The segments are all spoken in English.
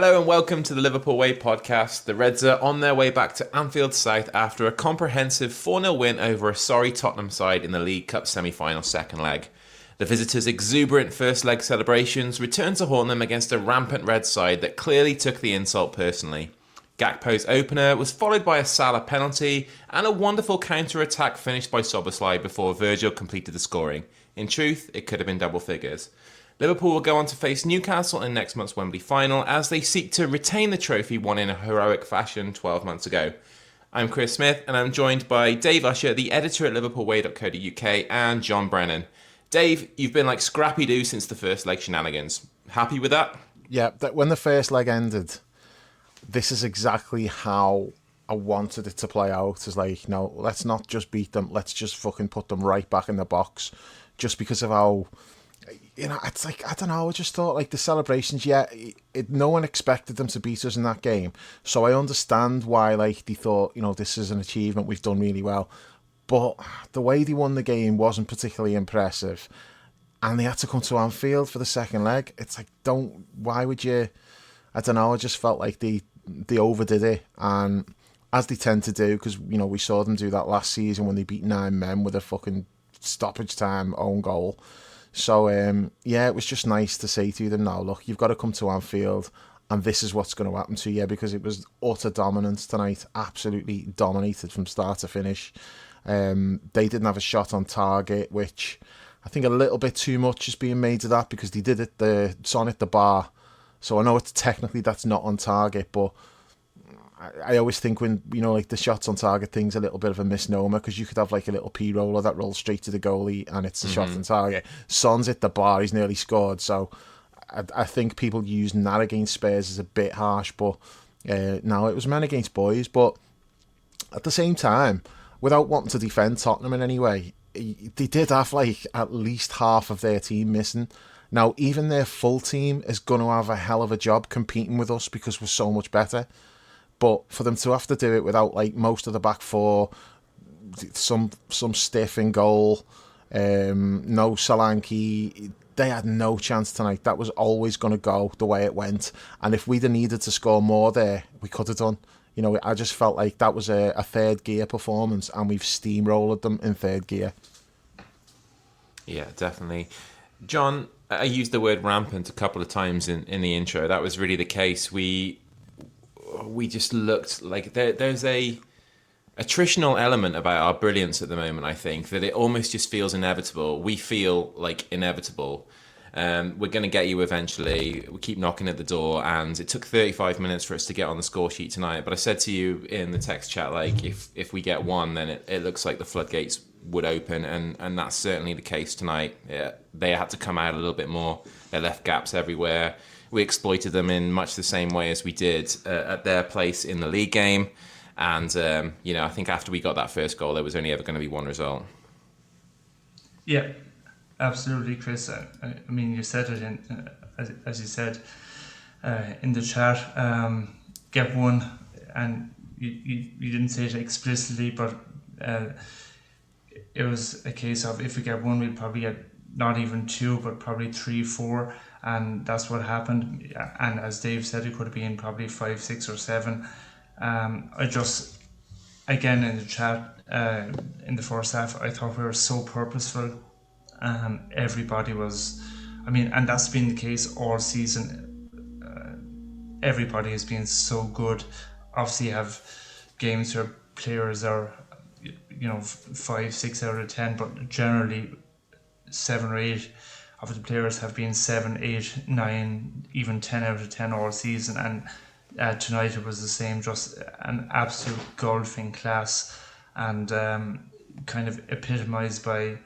Hello and welcome to the Liverpool Way podcast. The Reds are on their way back to Anfield South after a comprehensive 4-0 win over a sorry Tottenham side in the League Cup semi-final second leg. The visitors' exuberant first leg celebrations returned to haunt them against a rampant Red side that clearly took the insult personally. Gakpo's opener was followed by a Salah penalty and a wonderful counter-attack finished by Szoboszlai before Virgil completed the scoring. In truth, it could have been double figures. Liverpool will go on to face Newcastle in next month's Wembley final as they seek to retain the trophy won in a heroic fashion 12 months ago. I'm Chris Smith and I'm joined by Dave Usher, the editor at liverpoolway.co.uk, and John Brennan. Dave, you've been like Scrappy-Doo since the first leg shenanigans. Happy with that? Yeah, when the first leg ended, this is exactly how I wanted it to play out. It's like, no, let's not just beat them, let's just fucking put them right back in the box. Just because of how... it's like, I don't know, I just thought, like, the celebrations, no one expected them to beat us in that game. So I understand why, like, they thought, this is an achievement, we've done really well. But the way they won the game wasn't particularly impressive. And they had to come to Anfield for the second leg. It's like, why would you... I don't know, I just felt like they overdid it. And as they tend to do, because, we saw them do that last season when they beat 9 men with a fucking stoppage time own goal. So, it was just nice to say to them, now, look, you've got to come to Anfield and this is what's going to happen to you, because it was utter dominance tonight, absolutely dominated from start to finish. They didn't have a shot on target, which I think a little bit too much is being made of that because they did it, Son hit the bar. So I know it's technically that's not on target, but I always think when, like the shots on target thing's a little bit of a misnomer because you could have like a little P-roller that rolls straight to the goalie and it's the shot on target. Son's hit the bar, he's nearly scored. So I think people using that against Spurs is a bit harsh, but no, it was men against boys. But at the same time, without wanting to defend Tottenham in any way, they did have like at least half of their team missing. Now, even their full team is going to have a hell of a job competing with us because we're so much better. But for them to have to do it without like most of the back four, some stiff in goal, no Solanke, they had no chance tonight. That was always going to go the way it went. And if we'd have needed to score more there, we could have done. I just felt like that was a third gear performance and we've steamrolled them in third gear. Yeah, definitely. John, I used the word rampant a couple of times in the intro. That was really the case. We just looked like there's a attritional element about our brilliance at the moment, I think, that it almost just feels inevitable. We feel like inevitable. We're going to get you eventually. We keep knocking at the door, and it took 35 minutes for us to get on the score sheet tonight. But I said to you in the text chat, like, if we get one, then it looks like the floodgates would open, and that's certainly the case tonight. Yeah, they had to come out a little bit more. They left gaps everywhere. We exploited them in much the same way as we did at their place in the league game. And, I think after we got that first goal, there was only ever going to be one result. Yeah, absolutely, Chris. I mean, you said it, as you said in the chat, get one. And you didn't say it explicitly, but it was a case of if we get one, we'd probably get not even 2, but probably 3, 4. And that's what happened. And as Dave said, it could have been probably 5, 6 or 7. I just, again in the chat, in the first half, I thought we were so purposeful. Everybody was, and that's been the case all season. Everybody has been so good. Obviously you have games where players are, 5, 6 out of 10, but generally 7 or 8 of the players have been 7, 8, 9, even 10 out of 10 all season, and tonight it was the same, just an absolute golfing class, and kind of epitomised by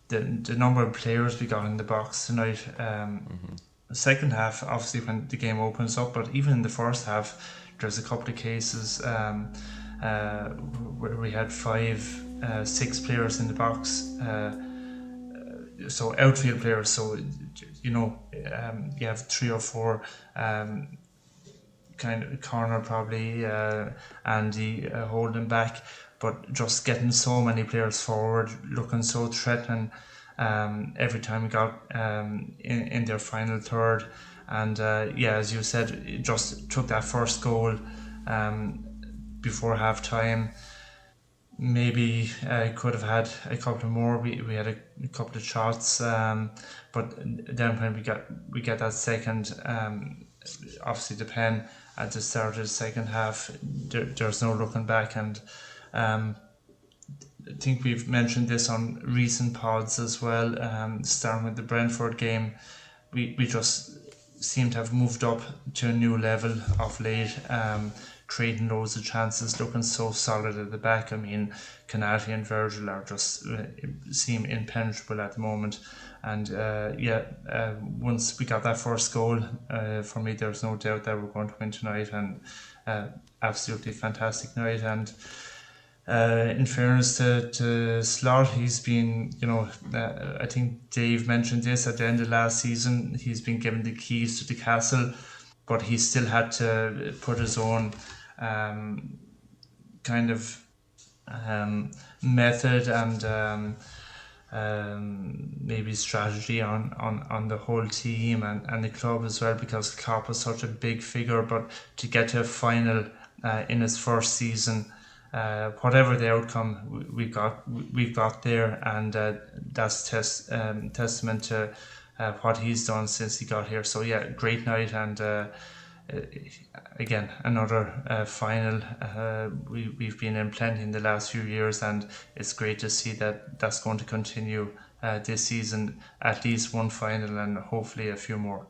the number of players we got in the box tonight. The second half, obviously when the game opens up, but even in the first half, there's a couple of cases where we had 5, 6 players in the box. So outfield players, so you have 3 or 4 kind of corner probably, Andy holding back, but just getting so many players forward, looking so threatening every time we got in their final third, And as you said, it just took that first goal before half time. Maybe could have had a couple more. We had a couple of shots, but then when we get that second, obviously the pen at the start of the second half, there's no looking back. And I think we've mentioned this on recent pods as well. Starting with the Brentford game, we just seem to have moved up to a new level of late. Creating loads of chances, looking so solid at the back. I mean, Canati and Virgil are just seem impenetrable at the moment. And once we got that first goal, for me, there's no doubt that we're going to win tonight. And absolutely fantastic night. And in fairness to Slot, he's been, I think Dave mentioned this at the end of last season, he's been given the keys to the castle, but he still had to put his own kind of method and maybe strategy on the whole team and the club as well, because Klopp was such a big figure. But to get to a final in his first season, whatever the outcome, we've got there, and that's testament to what he's done since he got here. So great night, and again another final. We've been in plenty in the last few years, and it's great to see that that's going to continue this season. At least one final, and hopefully a few more.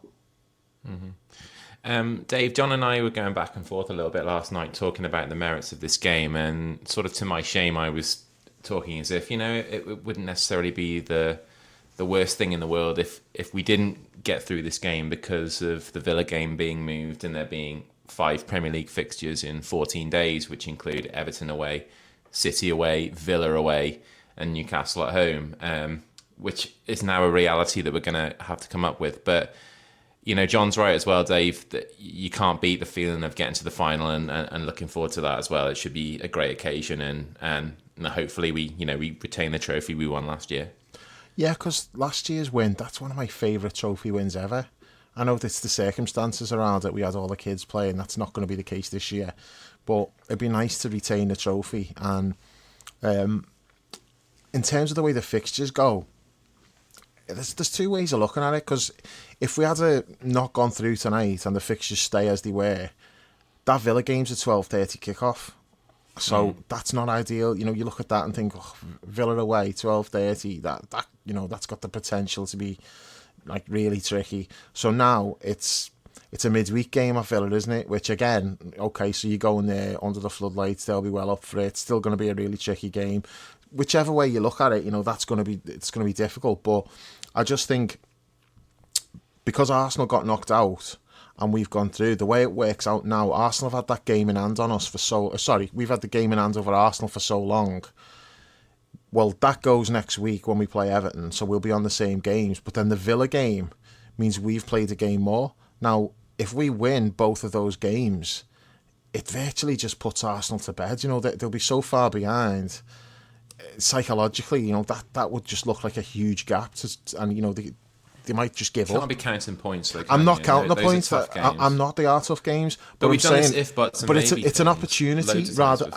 Dave, John and I were going back and forth a little bit last night talking about the merits of this game, and sort of to my shame I was talking as if, it wouldn't necessarily be the worst thing in the world if we didn't get through this game because of the Villa game being moved and there being 5 Premier League fixtures in 14 days, which include Everton away, City away, Villa away, and Newcastle at home, which is now a reality that we're going to have to come up with. But John's right as well, Dave, that you can't beat the feeling of getting to the final and looking forward to that as well. It should be a great occasion, and hopefully we retain the trophy we won last year. Yeah, because last year's win, that's one of my favourite trophy wins ever. I know it's the circumstances around it. We had all the kids playing. That's not going to be the case this year. But it'd be nice to retain the trophy. And in terms of the way the fixtures go, there's 2 ways of looking at it. Because if we had not gone through tonight and the fixtures stay as they were, that Villa game's a 12:30 kickoff. So that's not ideal. You look at that and think, Villa away, 12:30. That's got the potential to be like really tricky. So now it's a midweek game at Villa, isn't it? Which again, okay, so you go in there under the floodlights, they'll be well up for it. It's still going to be a really tricky game. Whichever way you look at it, it's going to be difficult. But I just think because Arsenal got knocked out and we've gone through, the way it works out now, Arsenal have had that game in hand on us we've had the game in hand over Arsenal for so long. Well, that goes next week when we play Everton, so we'll be on the same games. But then the Villa game means we've played a game more. Now, if we win both of those games, it virtually just puts Arsenal to bed. They'll be so far behind psychologically. That would just look like a huge gap. They might just give up. You can't be counting points. I'm not counting the points. I'm not. They are tough games. But we've done this if buts and maybe it's an opportunity. Rather,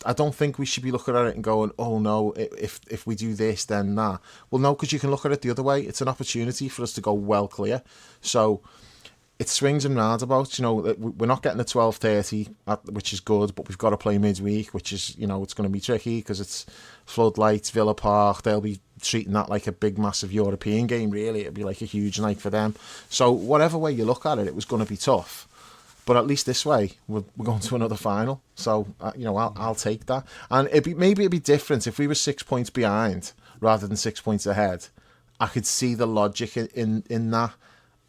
I don't think we should be looking at it and going, oh no, if we do this, then that. Well, no, because you can look at it the other way. It's an opportunity for us to go well clear. So it swings and roundabouts. We're not getting a 12:30, which is good, but we've got to play midweek, which is, it's going to be tricky because it's floodlights, Villa Park. They'll be treating that like a big, massive European game, really. It'd be like a huge night for them. So whatever way you look at it, it was going to be tough. But at least this way, we're going to another final. So, I'll take that. And maybe it'd be different if we were 6 points behind rather than 6 points ahead. I could see the logic in that.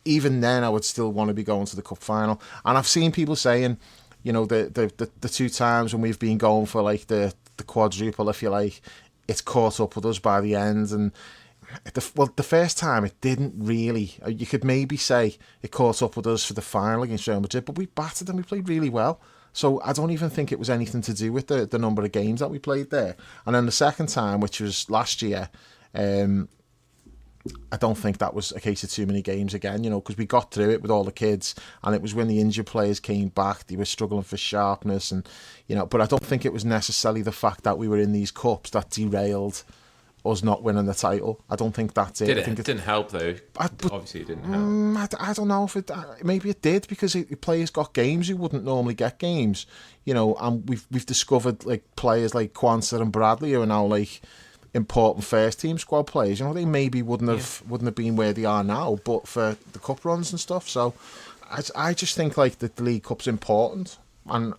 Even then, I would still want to be going to the cup final. And I've seen people saying, the 2 times when we've been going for like the quadruple, if you like, it's caught up with us by the end. And the first time it didn't really. You could maybe say it caught up with us for the final against Real Madrid, but we battered them. We played really well. So I don't even think it was anything to do with the number of games that we played there. And then the second time, which was last year, I don't think that was a case of too many games again, because we got through it with all the kids, and it was when the injured players came back, they were struggling for sharpness, and but I don't think it was necessarily the fact that we were in these cups that derailed us not winning the title. I don't think that's it. I think it didn't help though. Obviously, it didn't help. I don't know if maybe it did, because players got games who wouldn't normally get games, and we've discovered like players like Kwanzaa and Bradley who are now like important first team squad players. They maybe wouldn't have been where they are now, but for the cup runs and stuff. So I just think like the League Cup's important, and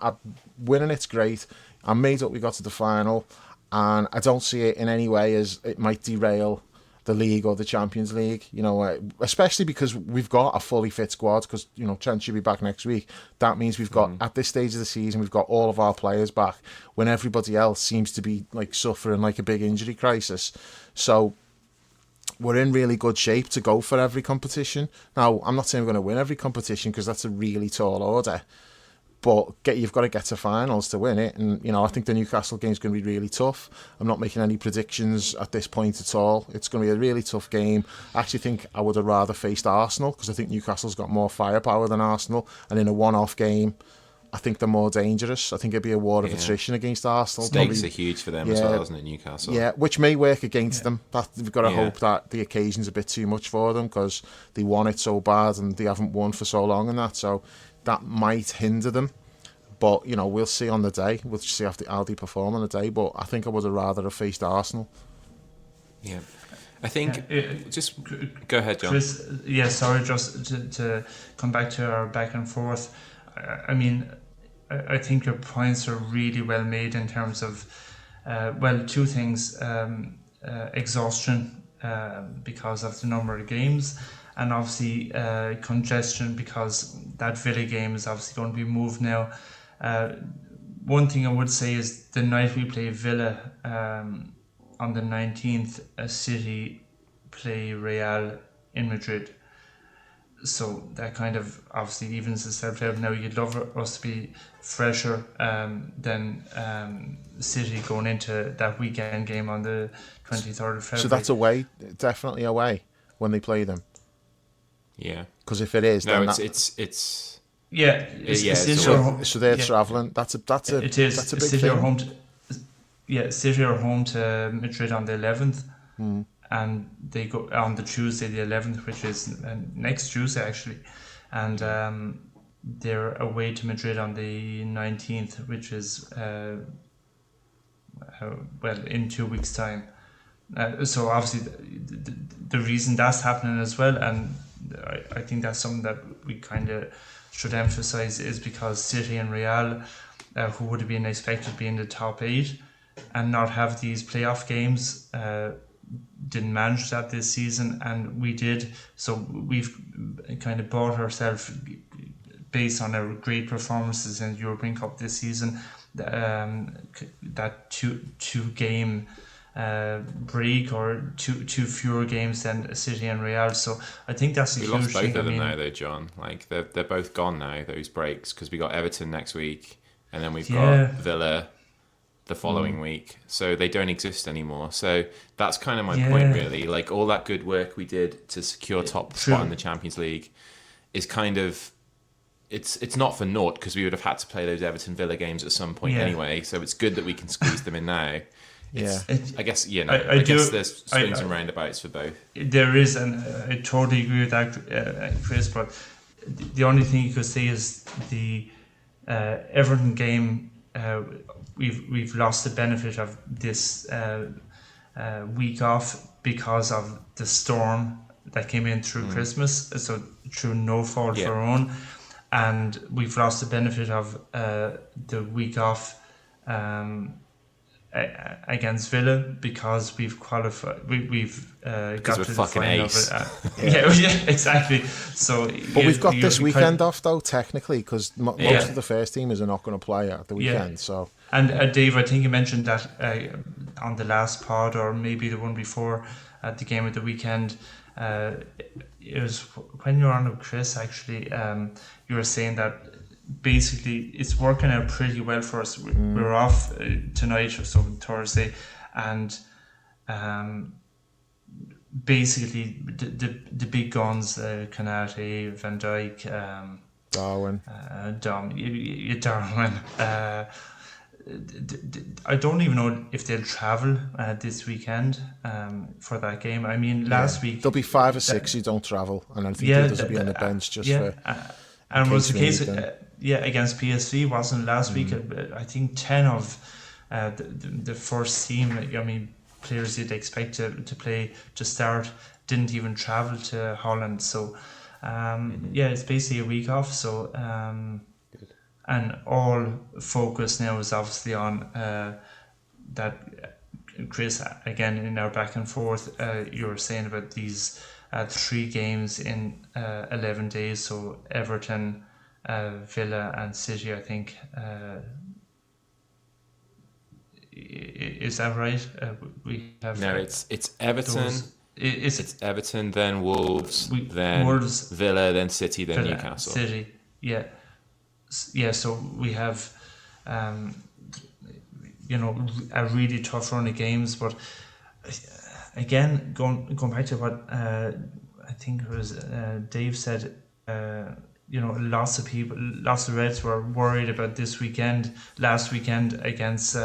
winning it's great. I'm made up we got to the final, and I don't see it in any way as it might derail the league or the Champions League, especially because we've got a fully fit squad, because, Trent should be back next week. That means we've got, at this stage of the season, we've got all of our players back, when everybody else seems to be like suffering like a big injury crisis. So we're in really good shape to go for every competition. Now, I'm not saying we're going to win every competition, because that's a really tall order. But you've got to get to finals to win it. And, I think the Newcastle game is going to be really tough. I'm not making any predictions at this point at all. It's going to be a really tough game. I actually think I would have rather faced Arsenal, because I think Newcastle's got more firepower than Arsenal. And in a one-off game, I think they're more dangerous. I think it'd be a war of attrition against Arsenal. Stakes are huge for them as well, isn't it, Newcastle? Yeah, which may work against them. We've got to hope that the occasion's a bit too much for them, because they won it so bad and they haven't won for so long and that. So that might hinder them. But, we'll see on the day. We'll see how they perform on the day. But I think I would have rather have faced Arsenal. Yeah. I think... just go ahead, John. Chris, sorry, just to come back to our back and forth. I mean, I think your points are really well made in terms of, two things. Exhaustion because of the number of games, and obviously congestion, because that Villa game is obviously going to be moved now. One thing I would say is the night we play Villa on the 19th, City play Real in Madrid. So that kind of obviously evens itself out. Now you'd love us to be fresher than City going into that weekend game on the 23rd of February. So that's away, definitely away when they play them. Yeah. Because if it is, then it's yeah, so they're travelling. That's a it is. That's a big City thing. are home to, City are home to Madrid on the 11th, and they go on the Tuesday the 11th, which is next Tuesday actually, and they're away to Madrid on the 19th, which is in 2 weeks' time. So obviously the reason that's happening as well, and I think that's something that we kind of should emphasise, is because City and Real, who would have been expected to be in the top 8 and not have these playoff games, didn't manage that this season, and we did. So we've kind of bought ourselves, based on our great performances in the European Cup this season, that two game break, or two fewer games than City and Real. So I think that's a huge thing. We lost both of them now, though, John. Like they're both gone now, those breaks, because we got Everton next week, and then we've got Villa the following week. So they don't exist anymore. So that's kind of my point, really. Like all that good work we did to secure top spot in the Champions League is kind of it's not for naught, because we would have had to play those Everton Villa games at some point anyway. So it's good that we can squeeze them in now. I guess I guess there's swings and roundabouts for both. There is, and I totally agree with that, Chris. But the only thing you could say is the Everton game. We've lost the benefit of this week off because of the storm that came in through Christmas. So through no fault of our own, and we've lost the benefit of the week off. Against Villa, because we've qualified, we've got to the final. Exactly. So, but we've got this weekend off though, technically, because most of the first teamers are not going to play at the weekend. So, and Dave, I think you mentioned that on the last pod, or maybe the one before, at the game of the weekend. It was when you were on with Chris. Actually, you were saying that basically it's working out pretty well for us. We're off tonight, so Thursday, and basically the big guns, Canate, Van Dijk, Darwin. Darwin. I don't even know if they'll travel this weekend for that game. I mean, last week there'll be 5 or 6 who don't travel, and I think the others will be on the bench just for. And was the case, against PSV, wasn't last week? I think 10 of the first team. I mean, players you'd expect to play to start didn't even travel to Holland. So, it's basically a week off. So, and all focus now is obviously on that. Chris, again, in our back and forth, you were saying about these 3 games in 11 days. So Everton, Villa, and City, I think. Is that right? We have it's Everton. It's Everton, then Wolves, then Wolves, Villa, then City, then Newcastle. City, yeah. So we have, a really tough run of games. But again, going back to what I think it was Dave said. Lots of people, lots of Reds were worried about last weekend against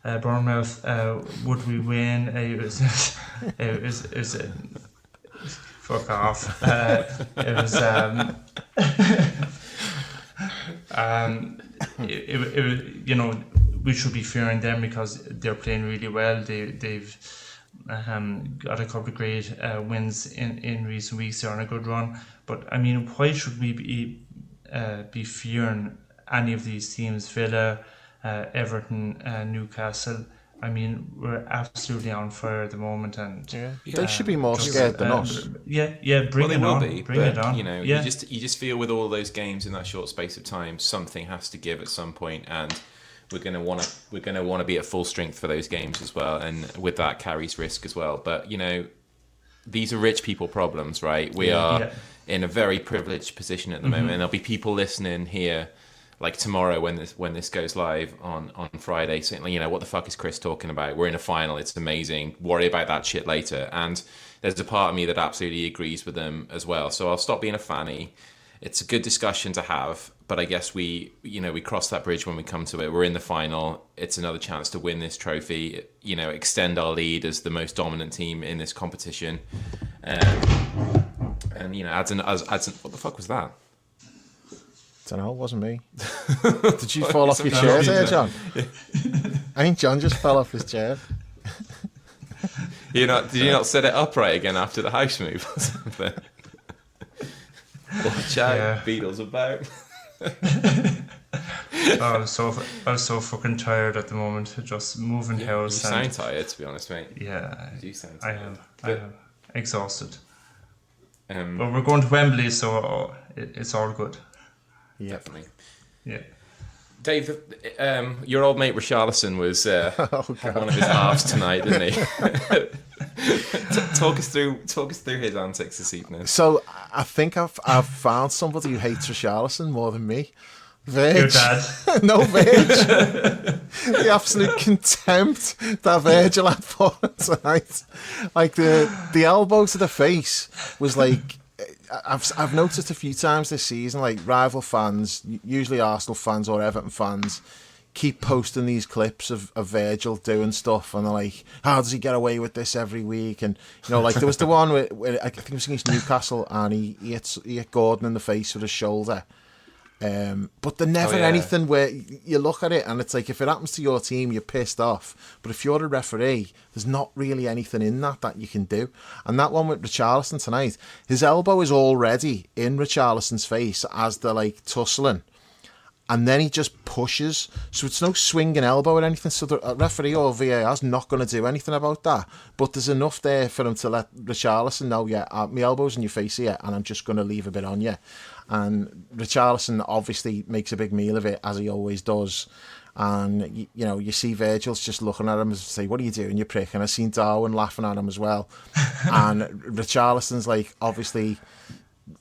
Bournemouth. Would we win? It was fuck off. It was we should be fearing them because they're playing really well. They've got a couple of great wins in recent weeks. They're on a good run. But I mean, why should we be fearing any of these teams? Villa, Everton, Newcastle. I mean, we're absolutely on fire at the moment, and they should be more scared than us. Bring it on. Bring it on. You just feel with all those games in that short space of time, something has to give at some point, and we're going to want to be at full strength for those games as well, and with that carries risk as well. But these are rich people problems, right? We are in a very privileged position at the moment, and there'll be people listening here like tomorrow when this goes live on Friday, saying, what the fuck is Chris talking about? We're in a final, it's amazing. Worry about that shit later. And there's a part of me that absolutely agrees with them as well. So I'll stop being a fanny. It's a good discussion to have, but I guess we cross that bridge when we come to it. We're in the final. It's another chance to win this trophy. Extend our lead as the most dominant team in this competition. And adds what the fuck was that? I don't know, it wasn't me. Did you fall off your chair there, John? I think John just fell off his chair. Did you not set it upright again after the house move or something? Watch out, Beatles about. I was so fucking tired at the moment, just moving house. You sound tired, to be honest, mate. Yeah, you do sound tired. I am exhausted. But we're going to Wembley, so it's all good. Yeah. Definitely. Yeah. Dave, your old mate Richarlison was one of his halves tonight, didn't he? Talk us through his antics this evening. So I think I've found somebody who hates Richarlison more than me. Virg. Your dad. No, Virg. The absolute contempt that Virgil had for him tonight. Like the elbow to the face was like. I've noticed a few times this season, like rival fans, usually Arsenal fans or Everton fans, keep posting these clips of Virgil doing stuff, and they're like, "How does he get away with this every week?" And like there was the one where I think it was against Newcastle, and he hit Gordon in the face with his shoulder. But there's never anything where you look at it and it's like, if it happens to your team, you're pissed off. But if you're a referee, there's not really anything in that you can do. And that one with Richarlison tonight, his elbow is already in Richarlison's face as they're like tussling. And then he just pushes. So it's no swinging elbow or anything. So the referee or VAR is not going to do anything about that. But there's enough there for him to let Richarlison know, my elbow's in your face here and I'm just going to leave a bit on you. And Richarlison obviously makes a big meal of it, as he always does. And, you see Virgil's just looking at him and say, "What are you doing, you prick?" And I've seen Darwin laughing at him as well. And Richarlison's like, obviously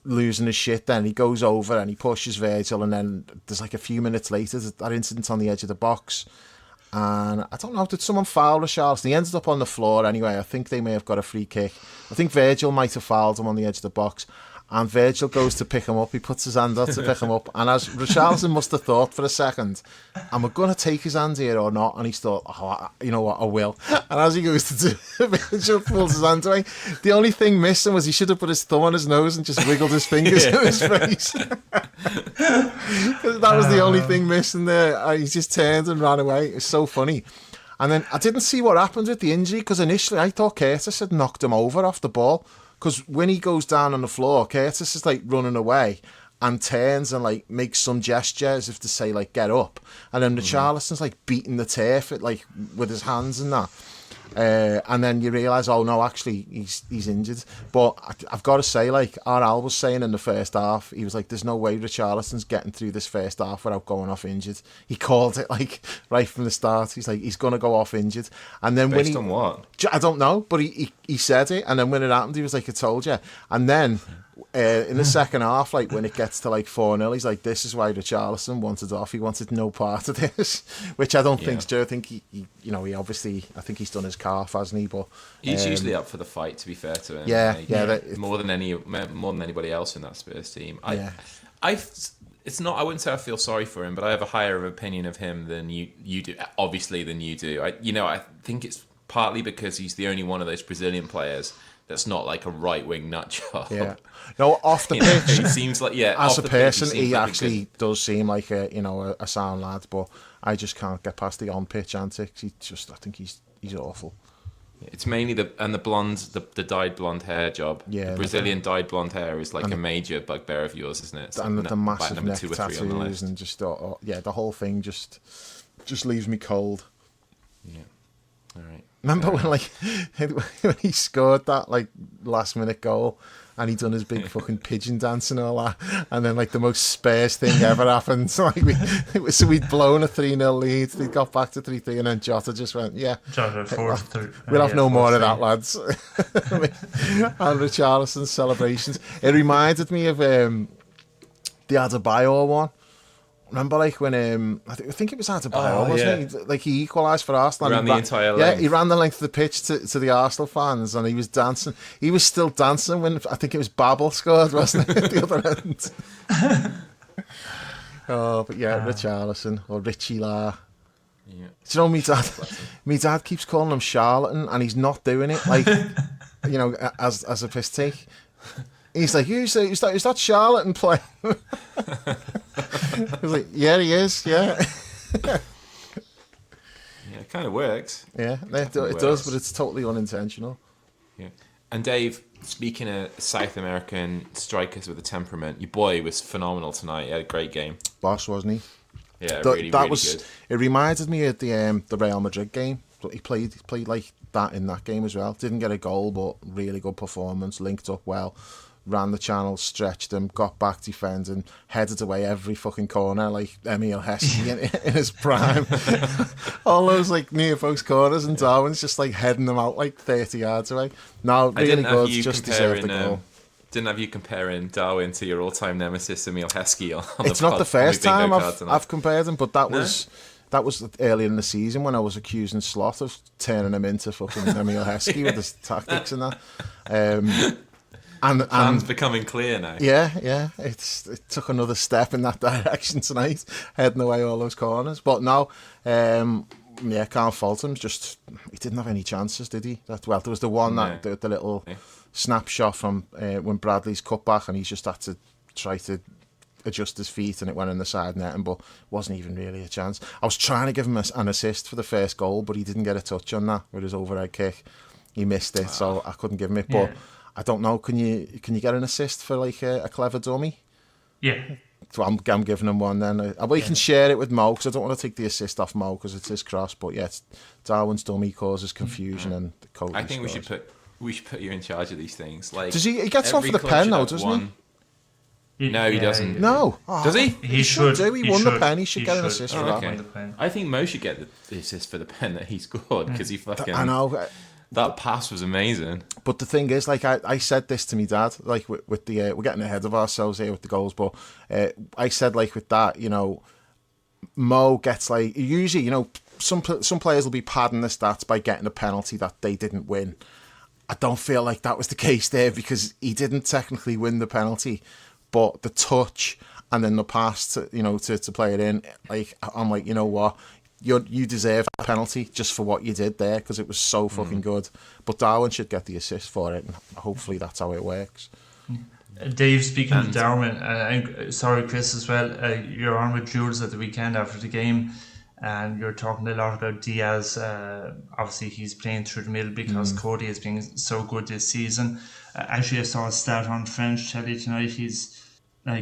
losing his shit. Then he goes over and he pushes Virgil, and then there's like a few minutes later that incident on the edge of the box, And I don't know, did someone foul Richarlison? He ended up on the floor anyway. I think they may have got a free kick. I think Virgil might have fouled him on the edge of the box. And Virgil goes to pick him up. He puts his hand out to pick him up. And as Richarlison must have thought for a second, am I going to take his hand here or not? And he thought, oh, you know what, I will. And as he goes to do it, Virgil pulls his hand away. The only thing missing was he should have put his thumb on his nose and just wiggled his fingers in his face. That was the only thing missing there. And he just turned and ran away. It's so funny. And then I didn't see what happened with the injury, because initially I thought Curtis had knocked him over off the ball. Because when he goes down on the floor, Curtis is like running away and turns and like makes some gesture as if to say like get up, and then Richarlison's like beating the turf like with his hands and that. And then you realise, oh no, actually he's injured. But I've got to say, like RL was saying in the first half, he was like, "There's no way Richarlison's getting through this first half without going off injured." He called it like right from the start. He's like, he's gonna go off injured. And then Based on what? I don't know, but he said it. And then when it happened, he was like, "I told you." And then in the second half, like when it gets to like 4-0, he's like, "This is why Richarlison wanted off. He wanted no part of this," which I don't think's true. I think he obviously, I think he's done his calf, hasn't he? But he's usually up for the fight, to be fair to him. More than anybody else in that Spurs team. It's not. I wouldn't say I feel sorry for him, but I have a higher opinion of him than you do. Obviously, than you do. I think it's partly because he's the only one of those Brazilian players that's not like a right wing nut job. Yeah. No, off the pitch, he seems like as a person, he actually does seem like a sound lad. But I just can't get past the on pitch antics. I think he's awful. It's mainly the dyed blonde hair job. Yeah, the Brazilian dyed blonde hair is like a major bugbear of yours, isn't it? It's and like the massive number neck 2 or 3 on the tattoos list. and just the whole thing just leaves me cold. Yeah. All right. Remember when he scored that like last minute goal and he done his big fucking pigeon dance and all that, and then like the most Spurs thing ever happened. So we'd blown a 3-0 lead, they got back to 3-3, and then Jota just went, Jota 4-3. We'll have no more of that, lads. And Richarlison's celebrations. It reminded me of the Adebayor one. Remember, like when I think it was Hotspur, wasn't he? Like he equalised for Arsenal. He ran the entire length. Yeah, he ran the length of the pitch to the Arsenal fans, and he was dancing. He was still dancing when I think it was Babel scored, wasn't it? At the other end. But Richarlison or Richie La. Yeah. Do you know, my dad keeps calling him charlatan, and he's not doing it like as a piss take. He's like, is that charlatan playing? I was like, yeah, he is, yeah. Yeah, it kind of works. Yeah, it does, but it's totally unintentional. Yeah. And Dave, speaking of South American strikers with a temperament, your boy was phenomenal tonight. He had a great game. Boss, wasn't he? Yeah, really good. It reminded me of the Real Madrid game. He played like that in that game as well. Didn't get a goal, but really good performance. Linked up well. Ran the channel, stretched them, got back defending, headed away every fucking corner like Emil Heskey in his prime. All those like near post corners, and Darwin's just like heading them out like 30 yards away. No, really good, just deserved the goal. Didn't have you comparing Darwin to your all-time nemesis Emil Heskey on it's not the first time I've compared him, but that was earlier in the season when I was accusing Slot of turning him into fucking Emil Heskey with his tactics and that. And plan's becoming clear now. Yeah. It took another step in that direction tonight, heading away all those corners. But no, can't fault him. Just he didn't have any chances, did he? There was the one the little snapshot from when Bradley's cut back, and he just had to try to adjust his feet, and it went in the side netting, but wasn't even really a chance. I was trying to give him an assist for the first goal, but he didn't get a touch on that with his overhead kick. He missed it, so I couldn't give him it. But I don't know. Can you get an assist for like a clever dummy? Yeah. So I'm giving him one then. We can share it with Mo, because I don't want to take the assist off Mo because it's his cross. But yeah, Darwin's dummy causes confusion, and the coach. I think we should put you in charge of these things. Like, does he gets one for the pen though, doesn't he? No, he doesn't. No, does he? He should do. He won the pen. He should get an assist for that. Okay. I think Mo should get the assist for the pen that he scored, because he fucking. I know. That pass was amazing. But the thing is, like I said this to me dad, like with the we're getting ahead of ourselves here with the goals, but I said like with that, Mo gets like usually some players will be padding the stats by getting a penalty that they didn't win. I don't feel like that was the case there because he didn't technically win the penalty, but the touch and then the pass to play it in, like I'm like, you know what, you deserve a penalty just for what you did there because it was so fucking good. But Darwin should get the assist for it, and hopefully that's how it works. Dave, speaking of Darwin, and sorry Chris as well, you're on with Jules at the weekend after the game, and you're talking a lot about Diaz. Obviously he's playing through the middle because Cody has been so good this season. Actually I saw a stat on French telly tonight. He's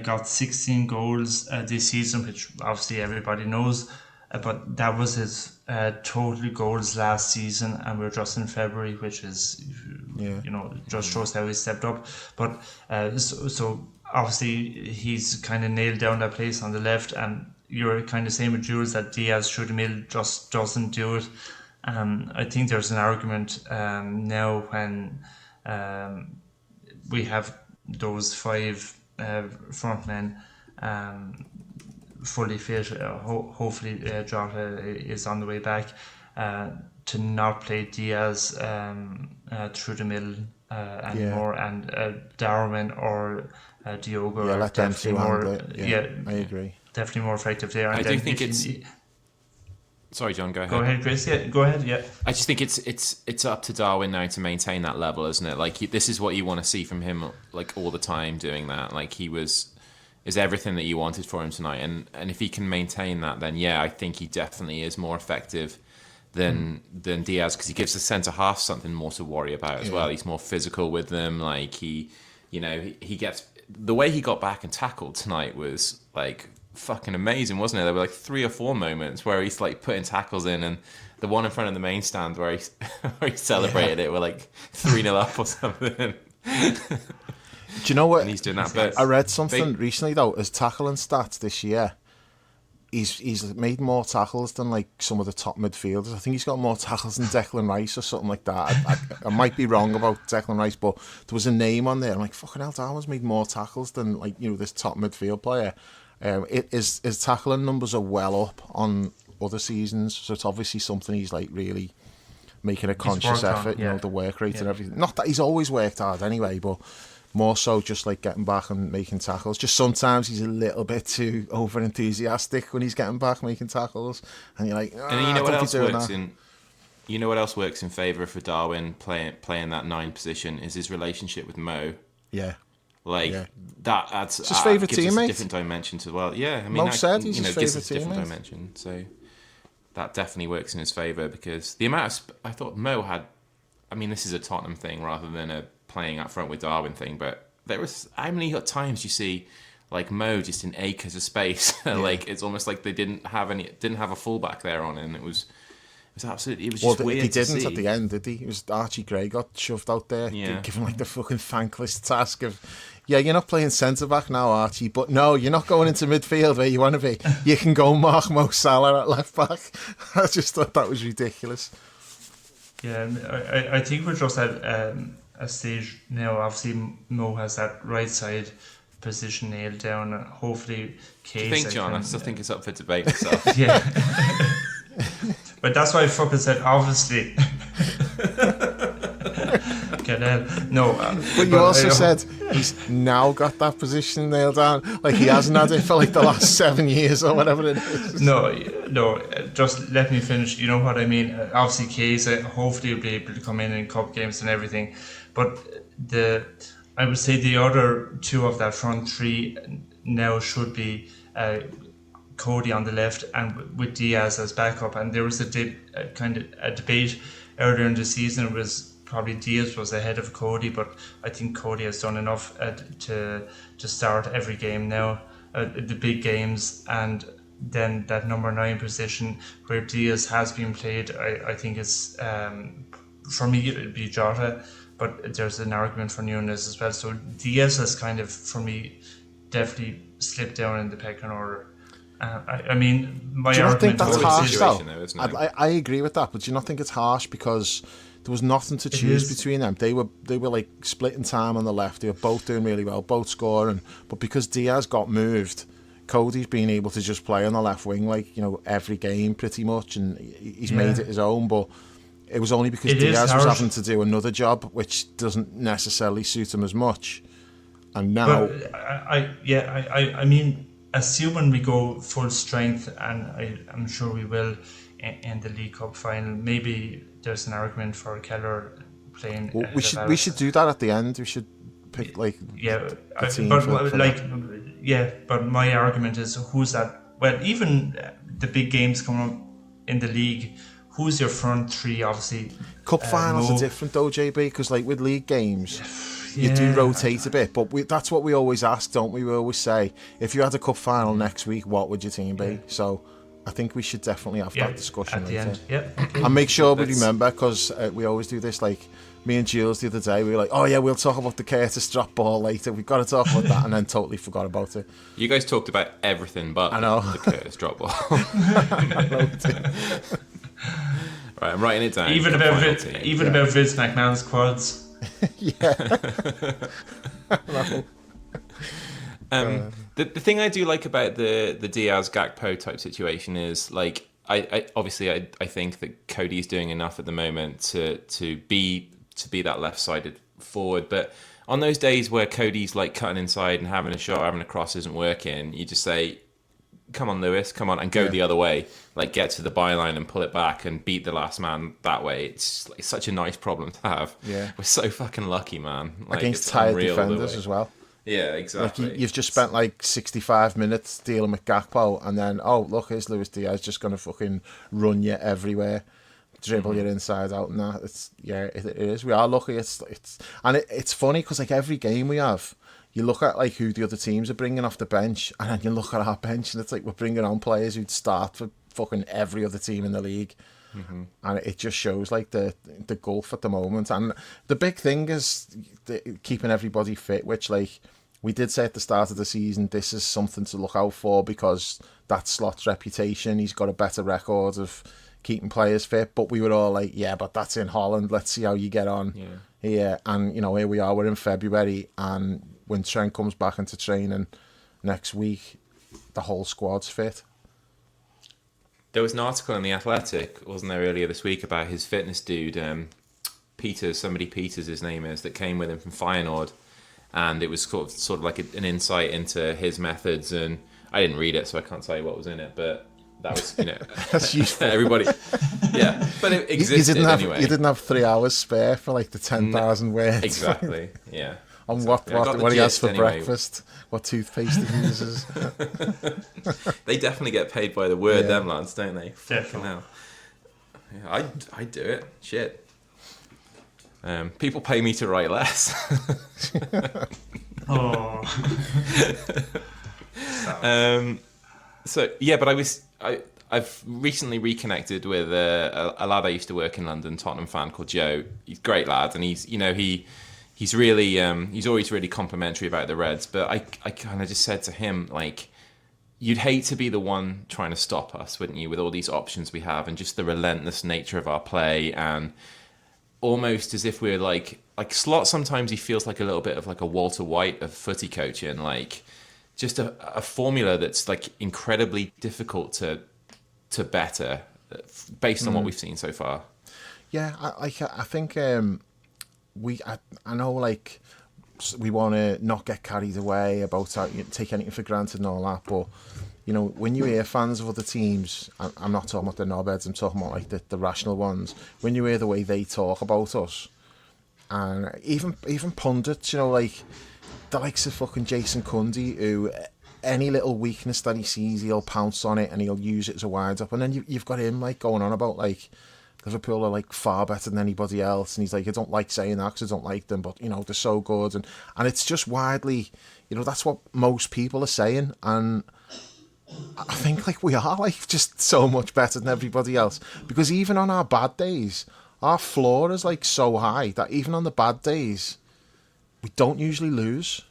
got 16 goals this season, which obviously everybody knows, but that was his total goals last season, and we're just in February, which is just shows how he stepped up. But so obviously he's kind of nailed down that place on the left, and you're kind of saying with Jules that Diaz through the middle just doesn't do it. I think there's an argument now when we have those 5 front men fully fit. Hopefully Jota is on the way back, to not play Diaz through the middle anymore, and Darwin or Diogo are definitely more. I agree. Definitely more effective there. And I do think it's. Sorry, John. Go ahead. Go ahead, Chris. Yeah, go ahead. Yeah. I just think it's up to Darwin now to maintain that level, isn't it? Like this is what you want to see from him, like all the time doing that. Like is everything that you wanted for him tonight, and if he can maintain that, then yeah, I think he definitely is more effective than Diaz, because he gives the centre half something more to worry about as well. He's more physical with them. Like he gets the way he got back and tackled tonight was like fucking amazing, wasn't it? There were like 3 or 4 moments where he's like putting tackles in, and the one in front of the main stand where he celebrated it, we're like 3-0 up or something. Do you know what? And he's doing that. But I read something recently though. His tackling stats this year, he's made more tackles than like some of the top midfielders. I think he's got more tackles than Declan Rice or something like that. I might be wrong about Declan Rice, but there was a name on there. I'm like, fucking hell, Darwin's made more tackles than this top midfield player. His tackling numbers are well up on other seasons, so it's obviously something he's like really making a conscious effort. The work rate and everything. Not that he's always worked hard anyway, but more so just like getting back and making tackles. Just sometimes he's a little bit too over enthusiastic when he's getting back making tackles, and you're like, and you know what else works in. You know what else works in favour for Darwin playing that 9 position is his relationship with Mo. Yeah. That adds his favourite gives teammate. Us a different dimension to Yeah, I mean, Mo said he's his gives favourite us a different teammate. dimension. So that definitely works in his favour, because the amount of I thought Mo had. I mean, this is a Tottenham thing rather than a playing up front with Darwin thing, but there was how many times you see like Mo just in acres of space. Like it's almost like they didn't have a fullback there on him. It was absolutely. It was just weird. He didn't to see. at the end, did he? It was Archie Gray got shoved out there, given like the fucking thankless task of, you're not playing centre back now, Archie, but no, you're not going into midfield where you want to be. You can go mark Mo Salah at left back. I just thought that was ridiculous. Yeah, I think we're just at a stage now. Obviously, Mo has that right side position nailed down. Hopefully, Case. Do you think, John? I still think it's up for debate myself. Yeah. But that's why I fucking said obviously. No. But you also said he's now got that position nailed down. Like he hasn't had it for like the last 7 years or whatever it is. No. Just let me finish. You know what I mean? Obviously, Case hopefully will be able to come in cup games and everything. But I would say the other 2 of that front 3 now should be Cody on the left and with Diaz as backup. And there was a debate earlier in the season. It was probably Diaz was ahead of Cody, but I think Cody has done enough to start every game now, the big games, and then that number 9 position where Diaz has been played. I think it's for me it would be Jota, but there's an argument for Nunes as well. So Diaz has kind of, for me, definitely slipped down in the pecking order. I mean, my do you not argument. think that's harsh though? Though, I agree with that, but do you not think it's harsh because there was nothing to choose between them? They were like splitting time on the left. They were both doing really well, both scoring, but because Diaz got moved, Cody's been able to just play on the left wing, like, you know, every game pretty much, and he's made it his own. But it was only because Diaz was having to do another job, which doesn't necessarily suit him as much. And now, but I mean, assuming we go full strength, and I'm sure we will in the League Cup final, maybe there's an argument for Keller playing. Well, we should do that at the end. We should pick like the team but for like that. But my argument is, who's that? Well, even the big games coming up in the league, who's your front three? Obviously, Cup finals are different though, JB, because like with league games, you do rotate a bit. But that's what we always ask, don't we? We always say, if you had a cup final next week, what would your team be? So I think we should definitely have that discussion at the end. Yeah, okay. And make sure we remember, because we always do this. Like me and Jules the other day, we were like, oh yeah, we'll talk about the Curtis drop ball later. We've got to talk about that, and then totally forgot about it. You guys talked about everything but the Curtis drop ball. Right, I'm writing it down. Even about Vince McMahon's quads. The thing I do like about the Diaz Gakpo type situation is, like, I think that Cody's doing enough at the moment to be that left-sided forward, but on those days where Cody's like cutting inside and having a shot, having a cross isn't working, you just say, come on, Lewis, come on, and go the other way. Like, get to the byline and pull it back and beat the last man that way. It's like such a nice problem to have. Yeah. We're so fucking lucky, man. Like, against tired defenders as well. Yeah, exactly. Like you've just spent like 65 minutes dealing with Gakpo, and then, oh, look, here's Luis Diaz just going to fucking run you everywhere, dribble you inside out, and that. It is. We are lucky. It's funny because like every game we have, you look at like who the other teams are bringing off the bench, and then you look at our bench, and it's like we're bringing on players who'd start for fucking every other team in the league. And it just shows like the gulf at the moment. And the big thing is keeping everybody fit, which, like we did say at the start of the season, this is something to look out for, because that's Slot's reputation. He's got a better record of keeping players fit. But we were all like, yeah, but that's in Holland, let's see how you get on here. And you know, here we are, we're in February, and when Trent comes back into training next week, the whole squad's fit. There was an article in The Athletic, wasn't there, earlier this week about his fitness dude, Peters, his name is, that came with him from Feyenoord, and it was sort of like an insight into his methods, and I didn't read it, so I can't tell you what was in it, but that was, you know, that's useful. Everybody, yeah, but it existed anyway. You didn't have 3 hours spare for like the 10,000 words. Exactly, yeah. On what he has for breakfast, what toothpaste he uses. They definitely get paid by the word, them lads, don't they? Definitely. Hell. Yeah, I'd do it. Shit. People pay me to write less. Oh. So yeah, but I've recently reconnected with a lad I used to work in London, Tottenham fan called Joe. He's a great lad, and he's really he's always really complimentary about the Reds. But I kind of just said to him, like, you'd hate to be the one trying to stop us, wouldn't you, with all these options we have and just the relentless nature of our play, and almost as if we're like Slot. Sometimes he feels like a little bit of like a Walter White of footy coaching, like just a formula that's like incredibly difficult to better based on what we've seen so far. Yeah, I think I know, like, we want to not get carried away about take anything for granted and all that, but you know, when you hear fans of other teams, I'm not talking about the knobheads, I'm talking about like the rational ones, when you hear the way they talk about us, and even pundits, you know, like the likes of fucking Jason Cundy, who any little weakness that he sees, he'll pounce on it and he'll use it as a wind up, and then you've got him like going on about like Liverpool are like far better than anybody else, and he's like, I don't like saying that because I don't like them, but you know, they're so good, and it's just widely, you know, that's what most people are saying, and I think like we are like just so much better than everybody else, because even on our bad days, our floor is like so high that even on the bad days, we don't usually lose.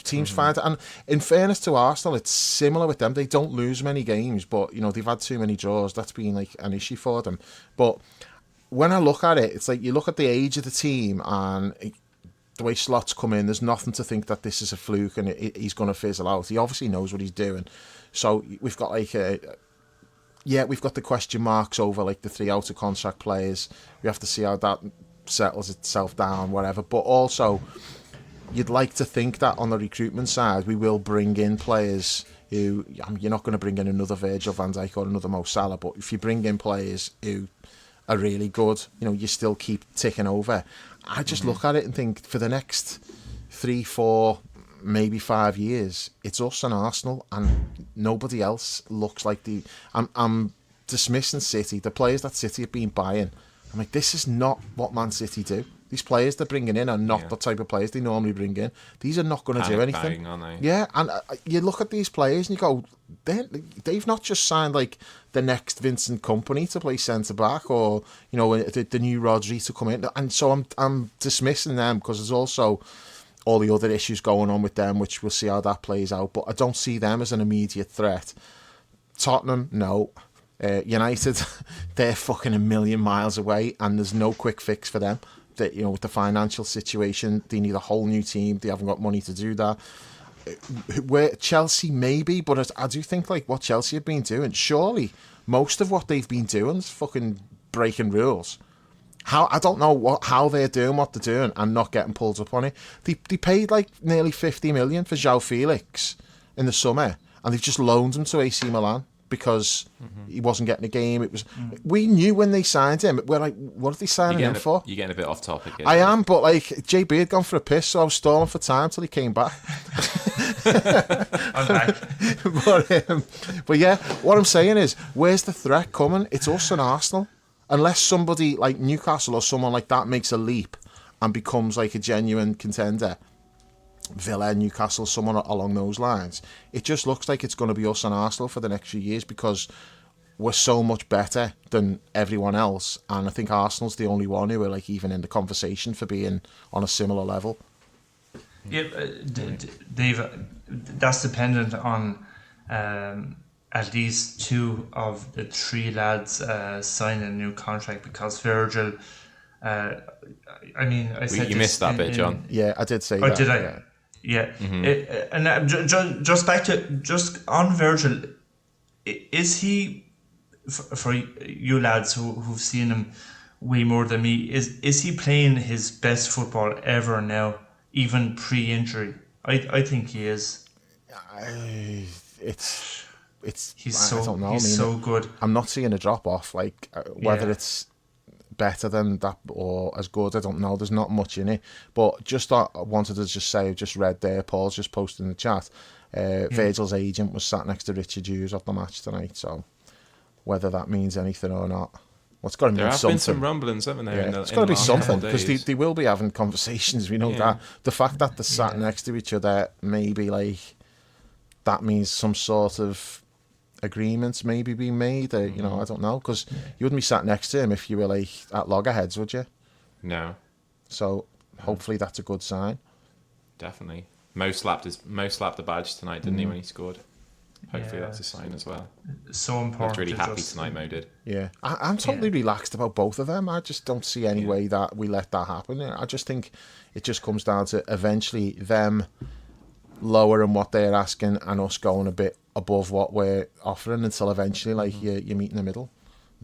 Teams find it, and in fairness to Arsenal, it's similar with them. They don't lose many games, but you know, they've had too many draws. That's been like an issue for them. But when I look at it, it's like you look at the age of the team, and the way Slot's come in, there's nothing to think that this is a fluke and he's going to fizzle out. He obviously knows what he's doing. So we've got we've got the question marks over like the 3 out of contract players. We have to see how that settles itself down, whatever. But also, you'd like to think that on the recruitment side, we will bring in players who, you're not going to bring in another Virgil van Dijk or another Mo Salah, but if you bring in players who are really good, you still keep ticking over. I just look at it and think, for the next 3, 4, maybe 5 years, it's us and Arsenal, and nobody else looks like I'm dismissing City. The players that City have been buying, I'm like, this is not what Man City do. These players they're bringing in are not the type of players they normally bring in. These are not going to do anything. Aren't they? Yeah, and you look at these players and you go, they've not just signed like the next Vincent Kompany to play centre back, or the new Rodri to come in. And so I'm dismissing them because there's also all the other issues going on with them, which we'll see how that plays out. But I don't see them as an immediate threat. Tottenham, no. United, they're fucking a million miles away, and there's no quick fix for them. That, with the financial situation, they need a whole new team. They haven't got money to do that. Where Chelsea maybe, but I do think like what Chelsea have been doing, surely most of what they've been doing is fucking breaking rules. I don't know how they're doing what they're doing and not getting pulled up on it. They paid like nearly 50 million for João Felix in the summer, and they've just loaned him to AC Milan because he wasn't getting a game. It was we knew when they signed him. We're like, what are they signing him for? You're getting a bit off topic. I am, but like JB had gone for a piss, so I was stalling for time till he came back. I'm back. But yeah, what I'm saying is, where's the threat coming? It's us and Arsenal. Unless somebody like Newcastle or someone like that makes a leap and becomes like a genuine contender, Villa, Newcastle, someone along those lines, it just looks like it's going to be us and Arsenal for the next few years because we're so much better than everyone else, and I think Arsenal's the only one who are like even in the conversation for being on a similar level. Yeah, Dave, that's dependent on at least 2 of the 3 lads signing a new contract, because Virgil, I said you missed that bit, John. Yeah, I did say that. Did I? Yeah. And just back to just on Virgil, is he, for you lads who've seen him way more than me, is he playing his best football ever now, even pre-injury? I think he is. He's so good. I'm not seeing a drop off. Like whether it's better than that or as good, I don't know. There's not much in it. But just I wanted to just say, I've just read there, Paul's just posted in the chat, Virgil's agent was sat next to Richard Hughes at the match tonight. So whether that means anything or not, it's got to mean something. There have been some rumblings, haven't there? Yeah, it's got to be something, because they will be having conversations. We know that. The fact that they're sat next to each other, maybe like that means some sort of agreements maybe being made. I don't know, because you wouldn't be sat next to him if you were like at loggerheads, would you? No. So hopefully that's a good sign. Definitely. Mo slapped the badge tonight, didn't he, when he scored? Hopefully that's a sign as well. So important. Looked really happy tonight, Mo did. Yeah, I'm totally relaxed about both of them. I just don't see any way that we let that happen. I just think it just comes down to eventually them lowering what they're asking and us going a bit above what we're offering, until eventually like you meet in the middle.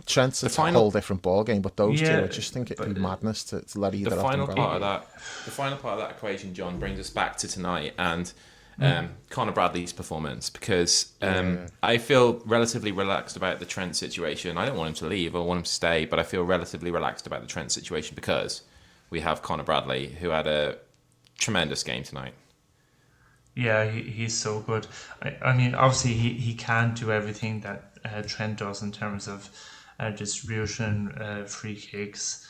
Trent's a whole different ball game, but those two, I just think it'd be madness to let either of them go. The final part of that equation, John, brings us back to tonight and Conor Bradley's performance, because I feel relatively relaxed about the Trent situation. I don't want him to leave, I want him to stay, but I feel relatively relaxed about the Trent situation because we have Conor Bradley, who had a tremendous game tonight. Yeah, he's so good. I mean, obviously he can't do everything that Trent does in terms of distribution, free kicks,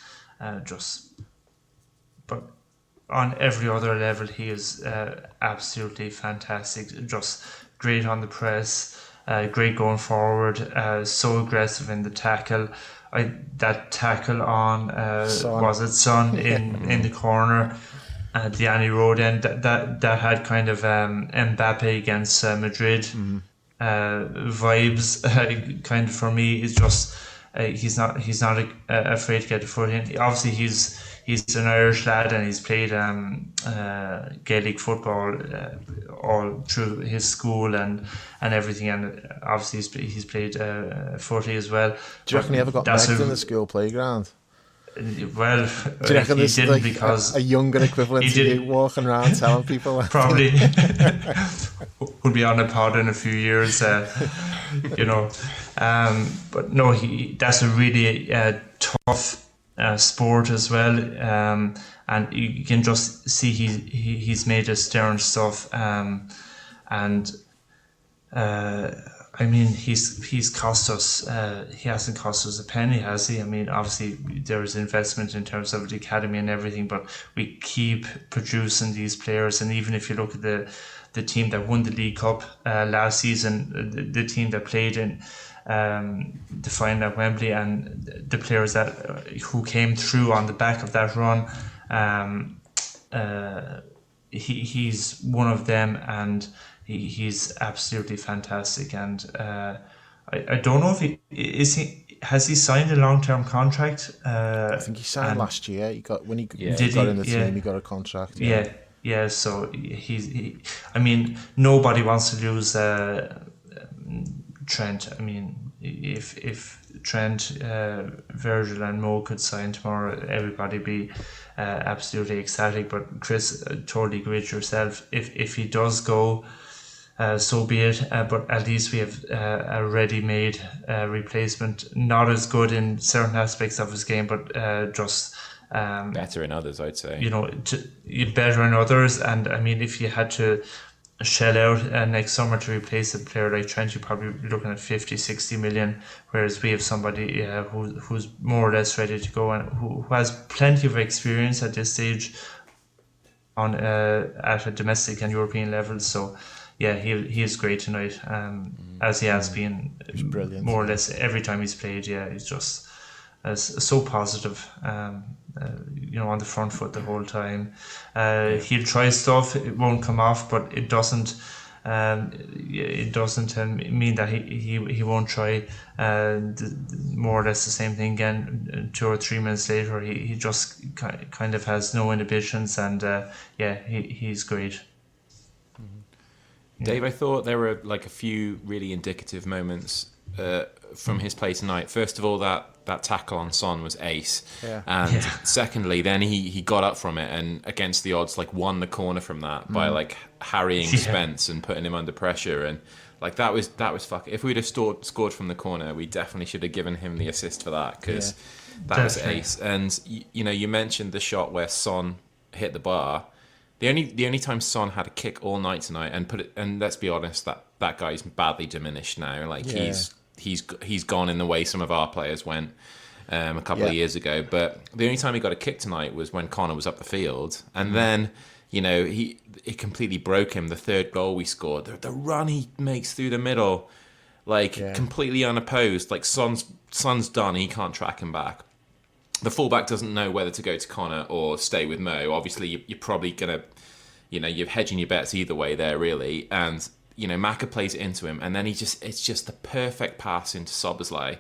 but on every other level he is absolutely fantastic. Just great on the press, great going forward, so aggressive in the tackle. That tackle on Son in the corner at the Annie Road end, that had kind of Mbappe against Madrid vibes. Kind of for me, is just he's not afraid to get the foot in. Obviously, he's he's an Irish lad, and he's played Gaelic football all through his school and everything, and obviously he's played footy as well. Do you reckon he ever got megged in the school playground? Well, Do you reckon he this is didn't, like because a younger equivalent he to you didn't. walking around telling people? Probably would be on a pod in a few years, you know. But no, that's a really tough sport as well, and you can just see he's made a stern stuff, and I mean, he's cost us. He hasn't cost us a penny, has he? I mean, obviously there is investment in terms of the academy and everything, but we keep producing these players. And even if you look at the team that won the League Cup last season, the team that played in the final at Wembley, and the players that who came through on the back of that run, he's one of them, and he's absolutely fantastic. And I don't know if has he signed a long-term contract? I think he signed last year. He got when he got in the team, he got a contract. Yeah. So I mean, nobody wants to lose Trent. I mean, if Trent, Virgil, and Mo could sign tomorrow, everybody be absolutely ecstatic. But Chris, totally agree with yourself. If he does go, so be it. But at least we have a ready-made replacement. Not as good in certain aspects of his game, but just better in others, I'd say. You know, better in others. And I mean, if you had to shell out next summer to replace a player like Trent, you're probably looking at 50, 60 million, whereas we have somebody who's more or less ready to go, and who has plenty of experience at this stage on at a domestic and European level. So yeah, he is great tonight, as he has been more or less every time he's played. Yeah, he's just so positive, you know, on the front foot the whole time. He'll try stuff, it won't come off, but it doesn't mean that he won't try more or less the same thing again 2 or 3 minutes later. He just kind of has no inhibitions, and he's great. Dave, I thought there were like a few really indicative moments from his play tonight. First of all, that tackle on Son was ace. And secondly, then he got up from it and against the odds like won the corner from that by like harrying Spence and putting him under pressure. And like that was fuck. If we'd have scored from the corner, we definitely should have given him the assist for that, because that was ace. And you know, you mentioned the shot where Son hit the bar. The only time Son had a kick all night tonight, and let's be honest, that guy's badly diminished now. Like he's gone in the way some of our players went a couple of years ago. But the only time he got a kick tonight was when Connor was up the field, and then you know it completely broke him. The third goal we scored, the run he makes through the middle, like completely unopposed. Like Son's done. He can't track him back. The fullback doesn't know whether to go to Connor or stay with Mo. Obviously, you're probably gonna, you know, you're hedging your bets either way there, really. And you know, Maka plays it into him, and then it's just the perfect pass into Szoboszlai.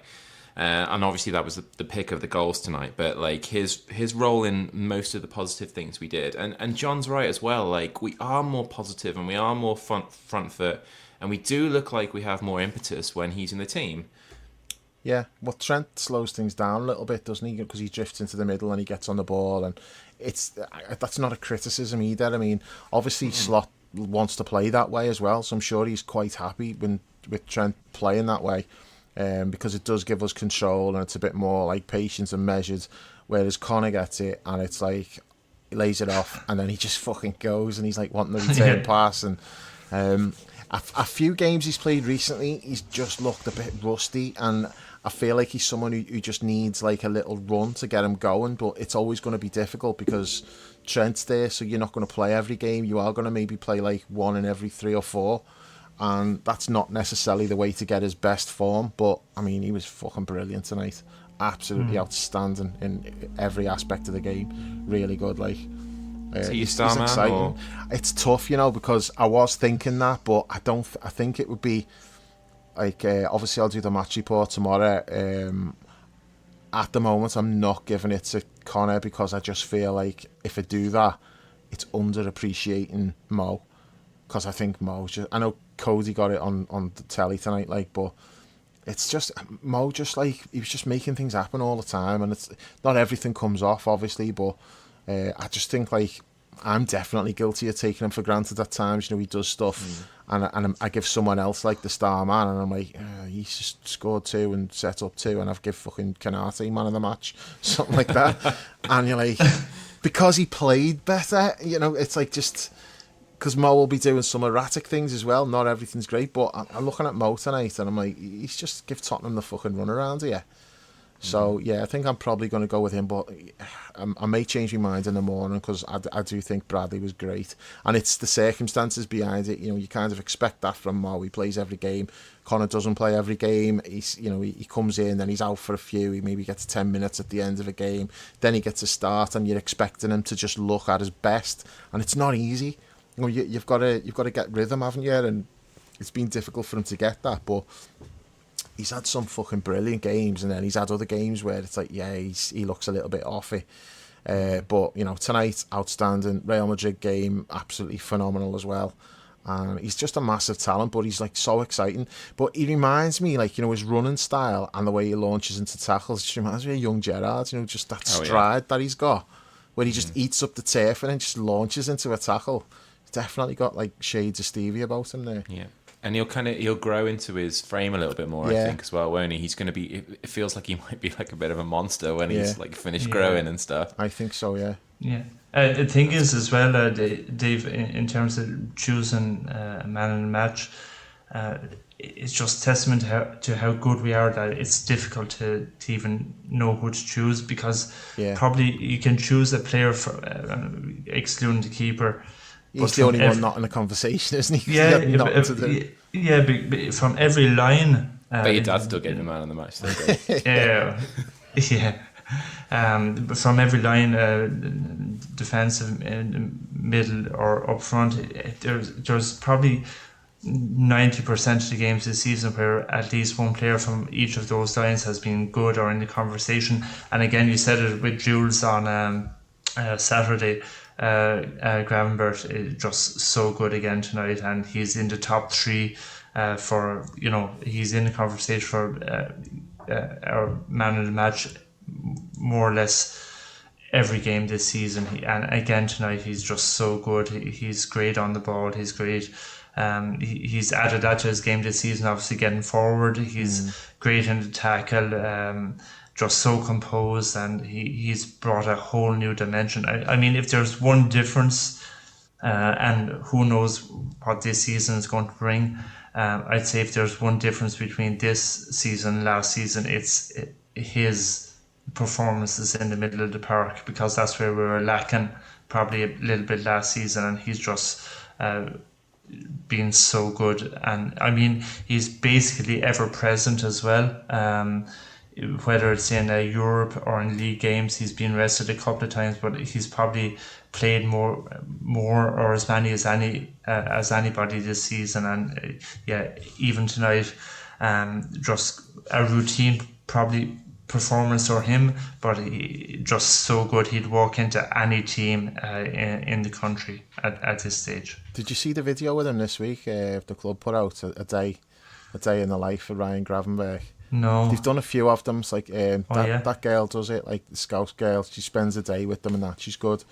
And obviously that was the pick of the goals tonight. But like his role in most of the positive things we did, and John's right as well. Like we are more positive and we are more front foot, and we do look like we have more impetus when he's in the team. Yeah, well, Trent slows things down a little bit, doesn't he? Because he drifts into the middle and he gets on the ball, and that's not a criticism either. I mean, obviously Slot wants to play that way as well, so I'm sure he's quite happy with Trent playing that way, because it does give us control and it's a bit more like patient and measured. Whereas Connor gets it and it's like he lays it off and then he just fucking goes and he's like wanting the return pass. And a few games he's played recently, he's just looked a bit rusty, and I feel like he's someone who just needs like a little run to get him going, but it's always going to be difficult because Trent's there, so you're not going to play every game. You are going to maybe play like one in every 3 or 4, and that's not necessarily the way to get his best form. But I mean, he was fucking brilliant tonight, absolutely outstanding in every aspect of the game. Really good, like. So you star man, exciting. Or? It's tough, you know, because I was thinking that, but I think it would be like obviously I'll do the match report tomorrow. at the moment, I'm not giving it to Connor because I just feel like if I do that, it's underappreciating Mo. Because I think Mo's just... I know Cody got it on the telly tonight, like, but it's just... Mo just, like, he was just making things happen all the time, and it's not everything comes off, obviously, but I just think, like, I'm definitely guilty of taking him for granted at times. You know, he does stuff, and I give someone else, like, the star man, and I'm like, he's just scored 2 and set up 2, and I've give fucking Canate man of the match, something like that. And you're like, because he played better, you know, it's like just... Because Mo will be doing some erratic things as well. Not everything's great, but I'm looking at Mo tonight, and I'm like, he's just give Tottenham the fucking run around here. So, yeah, I think I'm probably going to go with him, but I may change my mind in the morning because I do think Bradley was great. And it's the circumstances behind it. You know, you kind of expect that from Mo. He plays every game. Connor doesn't play every game. He comes in, then he's out for a few. He maybe gets 10 minutes at the end of a game. Then he gets a start, and you're expecting him to just look at his best. And it's not easy. You know, you've got to get rhythm, haven't you? And it's been difficult for him to get that, but he's had some fucking brilliant games, and then he's had other games where it's like, yeah, he looks a little bit offy. But, you know, tonight, outstanding. Real Madrid game, absolutely phenomenal as well. And he's just a massive talent, but he's, like, so exciting. But he reminds me, like, you know, his running style and the way he launches into tackles just reminds me of young Gerrard, you know, just that stride that he's got, where he just eats up the turf and then just launches into a tackle. He's definitely got, like, shades of Stevie about him there. Yeah. And he'll grow into his frame a little bit more, I think, as well, won't he? He's going to be... It feels like he might be like a bit of a monster when he's like finished growing and stuff. I think so, yeah. Yeah. The thing is as well, Dave, in terms of choosing a man in the match, it's just testament to how good we are that it's difficult to even know who to choose, because probably you can choose a player for, excluding the keeper. He's the only one not in the conversation, isn't he? Yeah, but from every line. But your dad still gave the man in the match. Yeah, yeah. But from every line, defensive, middle, or up front, there's probably 90% of the games this season where at least one player from each of those lines has been good or in the conversation. And again, you said it with Jules on Saturday. Gravenberch is just so good again tonight, and he's in the top 3 for, you know, he's in the conversation for our man of the match more or less every game this season. And again tonight he's just so good. He's great on the ball, he's great. He's added that to his game this season, obviously getting forward. He's great in the tackle, just so composed, and he's brought a whole new dimension. I mean, if there's one difference, and who knows what this season is going to bring, I'd say if there's one difference between this season and last season, it's his performances in the middle of the park, because that's where we were lacking probably a little bit last season, and he's just been so good. And I mean, he's basically ever present as well. Whether it's in Europe or in league games, he's been rested a couple of times, but he's probably played more or as many as anybody this season. And even tonight, just a routine probably performance for him, but just so good. He'd walk into any team in the country at this stage. Did you see the video with him this week? The club put out a day in the life of Ryan Gravenberch. No. They've done a few of them. It's like that girl does it, like the Scout girl. She spends a day with them and that. She's good.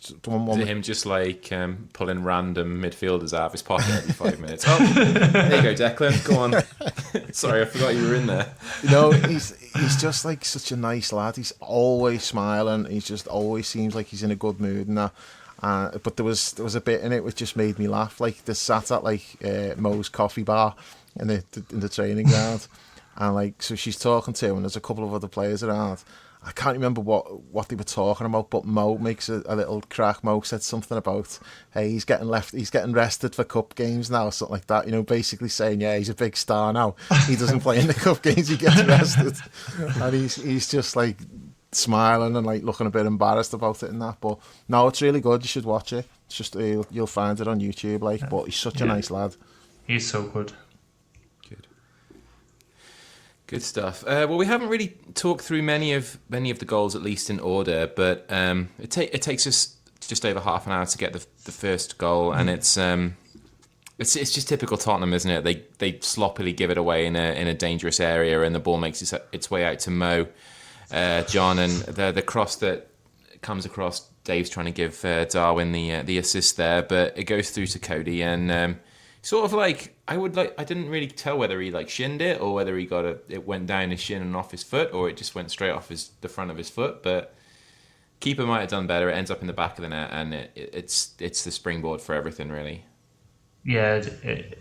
Is it him just like pulling random midfielders out of his pocket every 5 minutes? Oh, there you go, Declan. Go on. Sorry, I forgot you were in there. No, he's just like such a nice lad. He's always smiling. He just always seems like he's in a good mood and that. But there was a bit in it which just made me laugh. Like they sat at like Mo's coffee bar in the training ground. And like, so she's talking to him, and there's a couple of other players around. I can't remember what they were talking about, but Mo makes a little crack. Mo said something about, hey, he's getting rested for cup games now, something like that. You know, basically saying, yeah, he's a big star now. He doesn't play in the cup games, he gets rested. And he's just like smiling and like looking a bit embarrassed about it and that. But no, it's really good. You should watch it. It's just you'll find it on YouTube. Like, but he's such a nice lad. He's so good. Good stuff. Well, we haven't really talked through many of the goals, at least in order, but it takes us just over half an hour to get the first goal, and it's just typical Tottenham, isn't it? They sloppily give it away in a dangerous area, and the ball makes its way out to Mo, John, and the cross that comes across. Dave's trying to give Darwin the assist there, but it goes through to Cody, and sort of like I didn't really tell whether he shinned it or whether it went down his shin and off his foot, or it just went straight off the front of his foot. But keeper might have done better. It ends up in the back of the net, and it's the springboard for everything, really. Yeah,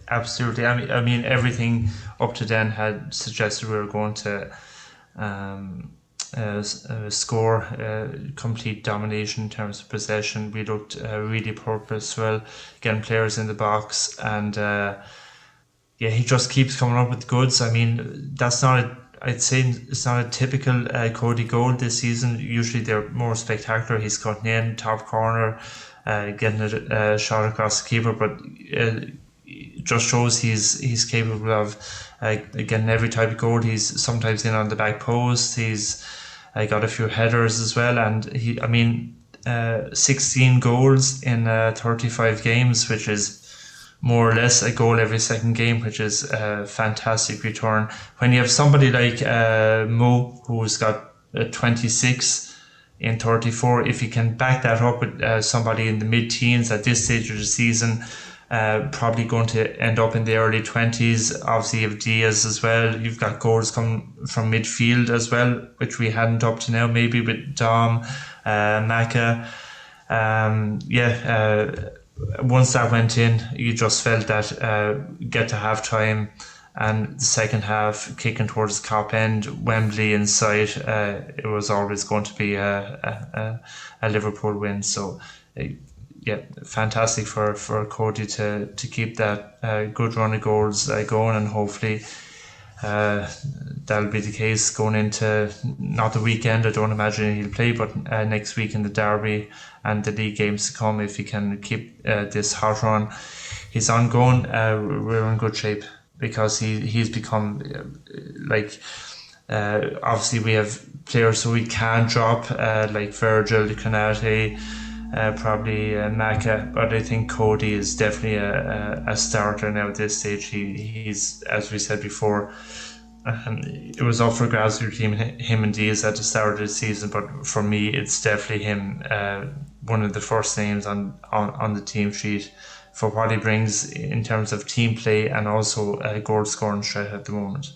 absolutely. I mean, everything up to then had suggested we were going to score, complete domination in terms of possession. We looked really purposeful, getting players in the box, and he just keeps coming up with goods. I mean, I'd say it's not a typical Cody goal this season. Usually they're more spectacular. He's cutting in top corner, getting a shot across the keeper, but it just shows he's capable of getting every type of goal. He's sometimes in on the back post. He's got a few headers as well, and 16 goals in 35 games, which is more or less a goal every second game, which is a fantastic return. When you have somebody like Mo, who's got 26 in 34, if you can back that up with somebody in the mid-teens at this stage of the season, probably going to end up in the early 20s. Obviously, you have Diaz as well. You've got goals coming from midfield as well, which we hadn't up to now, maybe with Dom, Maka. Once that went in, you just felt that get to half time and the second half kicking towards the top end, Wembley in sight, it was always going to be a Liverpool win. So fantastic for Cody to keep that good run of goals going, and hopefully that'll be the case going into not the weekend. I don't imagine he'll play, but next week in the derby and the league games to come, if he can keep this hot run he's ongoing, we're in good shape, because he's become obviously we have players who we can drop like Virgil, Konate, probably Maka, but I think Cody is definitely a starter now at this stage. He's, as we said before, it was up for grabs between him and Diaz at the start of the season, but for me it's definitely him, one of the first names on the team sheet for what he brings in terms of team play and also goal scoring threat at the moment.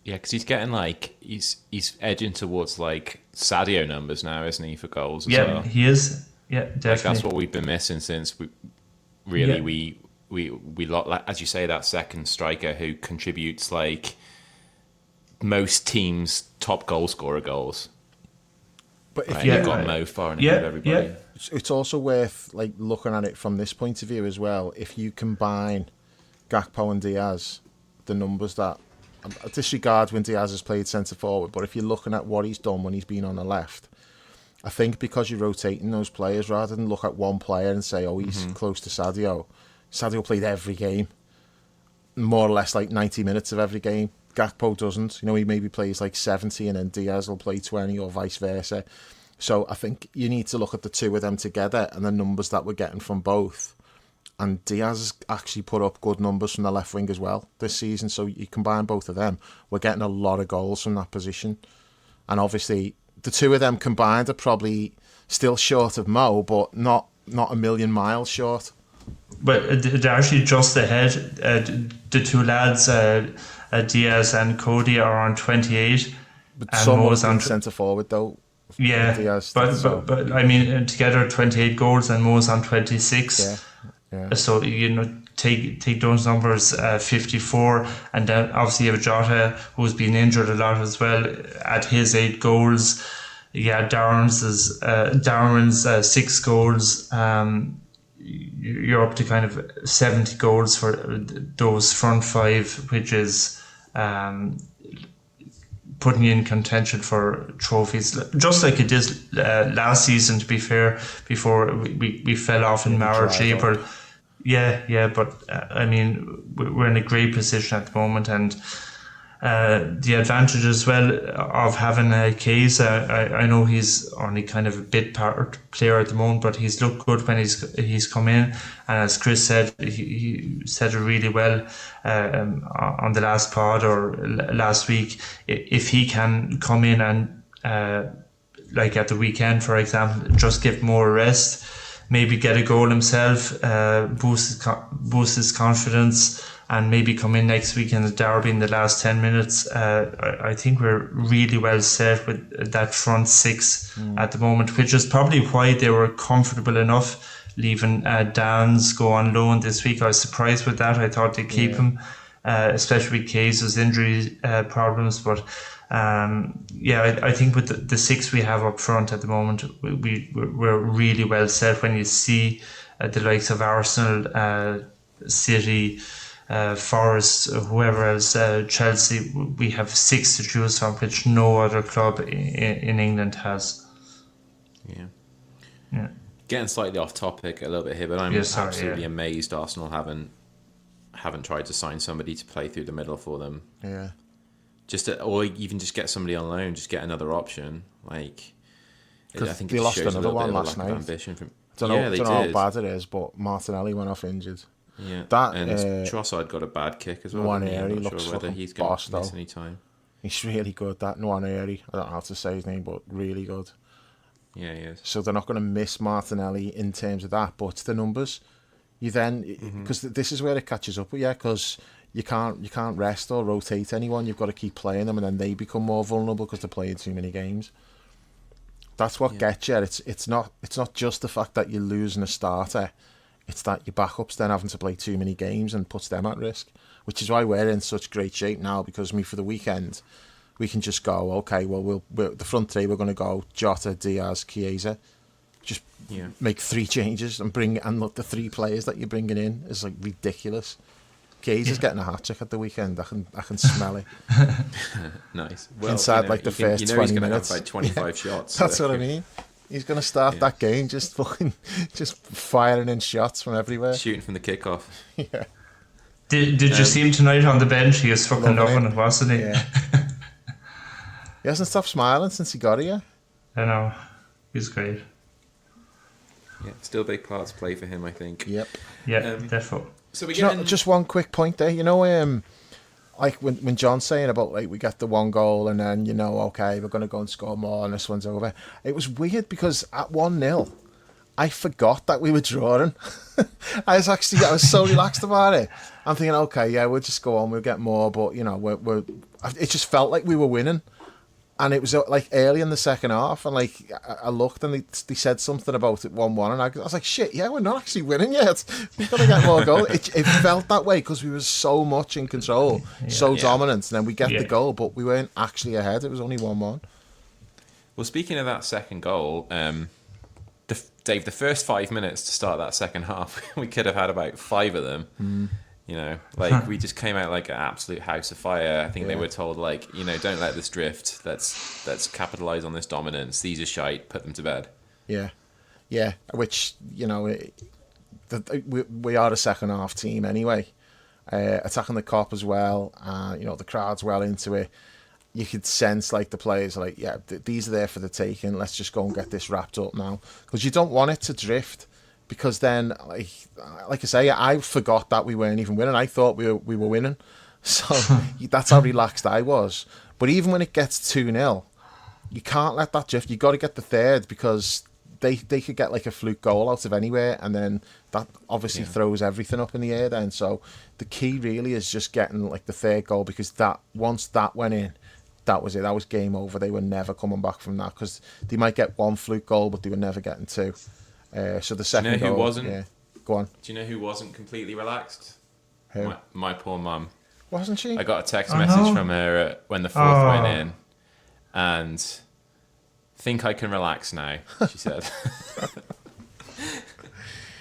Yeah, because he's getting he's edging towards Sadio numbers now, isn't he, for goals as well? Yeah, he is. Yeah, definitely. That's what we've been missing since we as you say, that second striker who contributes most teams' top goal scorer goals. But if you've got Mo far and ahead of everybody. It's also worth looking at it from this point of view as well. If you combine Gakpo and Diaz, the numbers that I disregard when Diaz has played centre forward, but if you're looking at what he's done when he's been on the left, I think because you're rotating those players rather than look at one player and say, oh, he's close to Sadio. Sadio played every game, more or less 90 minutes of every game. Gakpo doesn't. He maybe plays 70 and then Diaz will play 20 or vice versa. So I think you need to look at the two of them together and the numbers that we're getting from both. And Diaz has actually put up good numbers from the left wing as well this season. So you combine both of them, we're getting a lot of goals from that position. And obviously, the two of them combined are probably still short of Mo, but not a million miles short. But they're actually just ahead. The two lads, Diaz and Cody, are on 28. But someone's on centre forward though. Yeah, Diaz, but I mean, together 28 goals and Mo's on 26. Yeah. So take those numbers, 54, and then obviously you have Jota, who's been injured a lot as well, at his 8 goals. Yeah, Darwin's 6 goals. You're up to kind of 70 goals for those front 5, which is putting you in contention for trophies, just like it did last season, to be fair, before we fell off in March, April. Yeah, but I mean, we're in a great position at the moment, and the advantage as well of having Case. I know he's only kind of a bit part player at the moment, but he's looked good when he's come in. And as Chris said, he said it really well on the last pod or last week. If he can come in and like at the weekend, for example, just give more rest, maybe get a goal himself, boost his confidence, and maybe come in next week in the derby in the last 10 minutes. I think we're really well set with that front six at the moment, which is probably why they were comfortable enough leaving Dans go on loan this week. I was surprised with that. I thought they'd keep him, especially with Case's injury problems. But I think with the six we have up front at the moment, we're really well set. When you see the likes of Arsenal, City, Forest, whoever else, Chelsea, we have six to choose from, which no other club in England has. Yeah. Getting slightly off topic a little bit here, but I'm absolutely amazed Arsenal haven't tried to sign somebody to play through the middle for them. Yeah. Or even just get somebody on loan, just get another option. Like, I think they it lost shows another a little one bit of last lack night. of ambition from. Don't know how bad it is, but Martinelli went off injured. Yeah, that and Trossard got a bad kick as well. Nwaneri I'm not looks sure whether fucking he's going boss, to miss though. any time. He's really good. That Nwaneri, I don't know how to say his name, but really good. Yeah, he is. So they're not going to miss Martinelli in terms of that, but the numbers. You then, because this is where it catches up with you, because you can't rest or rotate anyone. You've got to keep playing them, and then they become more vulnerable because they're playing too many games. That's what gets you. It's not just the fact that you're losing a starter. It's that your backups then having to play too many games and puts them at risk, which is why we're in such great shape now, because for the weekend, we can just go, okay, well, the front three, we're going to go Jota, Diaz, Chiesa. Just make 3 changes and look, the 3 players that you're bringing in is like ridiculous. Chiesa's getting a hat-trick at the weekend. I can smell it. Nice. Well, inside the first 20 he's minutes. Have, like 25 shots. That's what I mean. He's going to start that game just firing in shots from everywhere. Shooting from the kickoff. Yeah. Did you see him tonight on the bench? He was fucking loving it, wasn't he? Yeah. He hasn't stopped smiling since he got here. I know. He's great. Yeah, still a big part to play for him, I think. Yep. Yeah, definitely. So just one quick point there. Like when John's saying about like we get the 1 goal and then okay, we're going to go and score more and this one's over. It was weird because at 1-0, I forgot that we were drawing. I was so relaxed about it. I'm thinking, okay, yeah, we'll just go on, we'll get more, but it just felt like we were winning. And it was like early in the second half, and like I looked and they said something about it 1-1, and I was like, shit, yeah, we're not actually winning yet. We've got to get more goals. It felt that way because we were so much in control, dominant, and then we get the goal, but we weren't actually ahead. It was only 1-1. Well, speaking of that second goal, Dave, the first 5 minutes to start that second half, we could have had about 5 of them. We just came out like an absolute house of fire. I think they were told, like, don't let this drift. Let's capitalise on this dominance. These are shite. Put them to bed. Yeah. Which we are a second half team anyway. Attacking the Kop as well. The crowd's well into it. You could sense like the players are like, yeah, these are there for the taking. Let's just go and get this wrapped up now, because you don't want it to drift. Because then, like I say, I forgot that we weren't even winning. I thought we were winning. So that's how relaxed I was. But even when it gets 2-0, you can't let that drift. You got to get the third, because they could get like a fluke goal out of anywhere, and then that obviously throws everything up in the air then. So the key really is just getting like the third goal, because that once that went in, that was it. That was game over. They were never coming back from that, because they might get 1 fluke goal, but they were never getting 2. So the second goal, wasn't? Yeah, go on. Do you know who wasn't completely relaxed? Who? My poor mum. Wasn't she? I got a text message from her when the 4th went in, and think I can relax now, she said.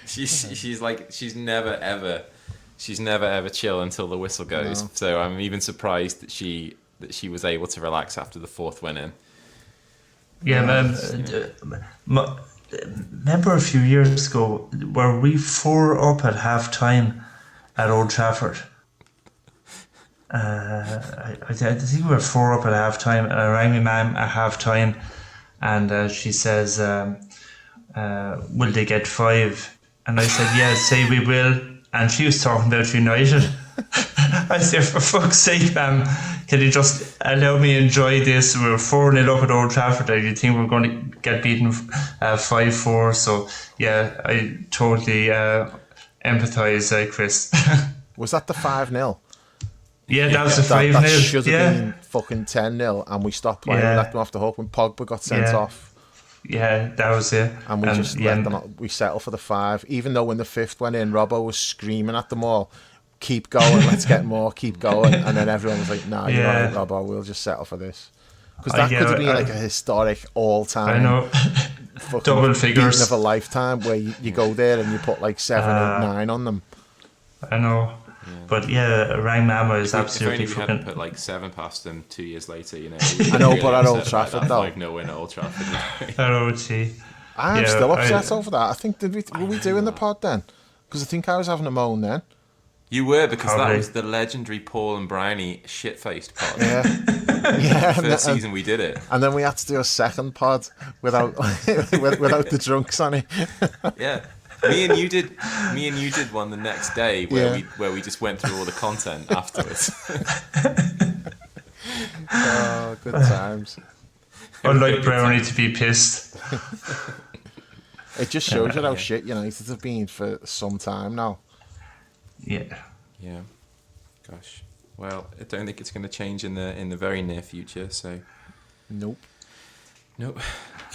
she's never ever chill until the whistle goes. No. So I'm even surprised that she was able to relax after the 4th went in. Yeah, remember a few years ago, were we 4 up at half time at Old Trafford? I think we were 4 up at half time, and I rang my mum at half time, and she says, will they get 5? And I said, yeah, say we will. And she was talking about United. I said, for fuck's sake, ma'am, can you just allow me enjoy this? We're 4-0 up at Old Trafford. Do you think we're going to get beaten 5-4? So, yeah, I totally empathise, Chris. Was that the 5-0? Yeah, that was the 5-0. That should have yeah. been fucking 10-0, and we stopped playing. We let them off the hook when Pogba got sent off. Yeah, that was it. And we just let them. We settled for the 5, even though when the 5th went in, Robbo was screaming at them all, "Keep going, let's get more, keep going." And then everyone was like, "Nah, you're right, Robbo. We'll just settle for this." Because that could have been like a historic all-time. I know. Double figures of a lifetime, where you go there and you put like 7 or 9 on them. I know. Yeah. But yeah, Rang Mama is absolutely if fucking. If only we hadn't put like 7 past them 2 years later, you know. I know, but at Old Trafford though. 5-0 win at Old Trafford. I know, gee. I'm still upset over that. I think were we doing the pod then? Because I think I was having a moan then. You were, because that was the legendary Paul and Brownie shit-faced pod. Yeah, yeah. First season we did it, and then we had to do a second pod without without the drunks on it. Yeah. Me and you did one the next day where we just went through all the content afterwards. Oh, good times. Unlike Brownie to be pissed. It just shows you how shit United have been for some time now. Yeah. Yeah. Gosh. Well, I don't think it's going to change in the very near future. So. Nope.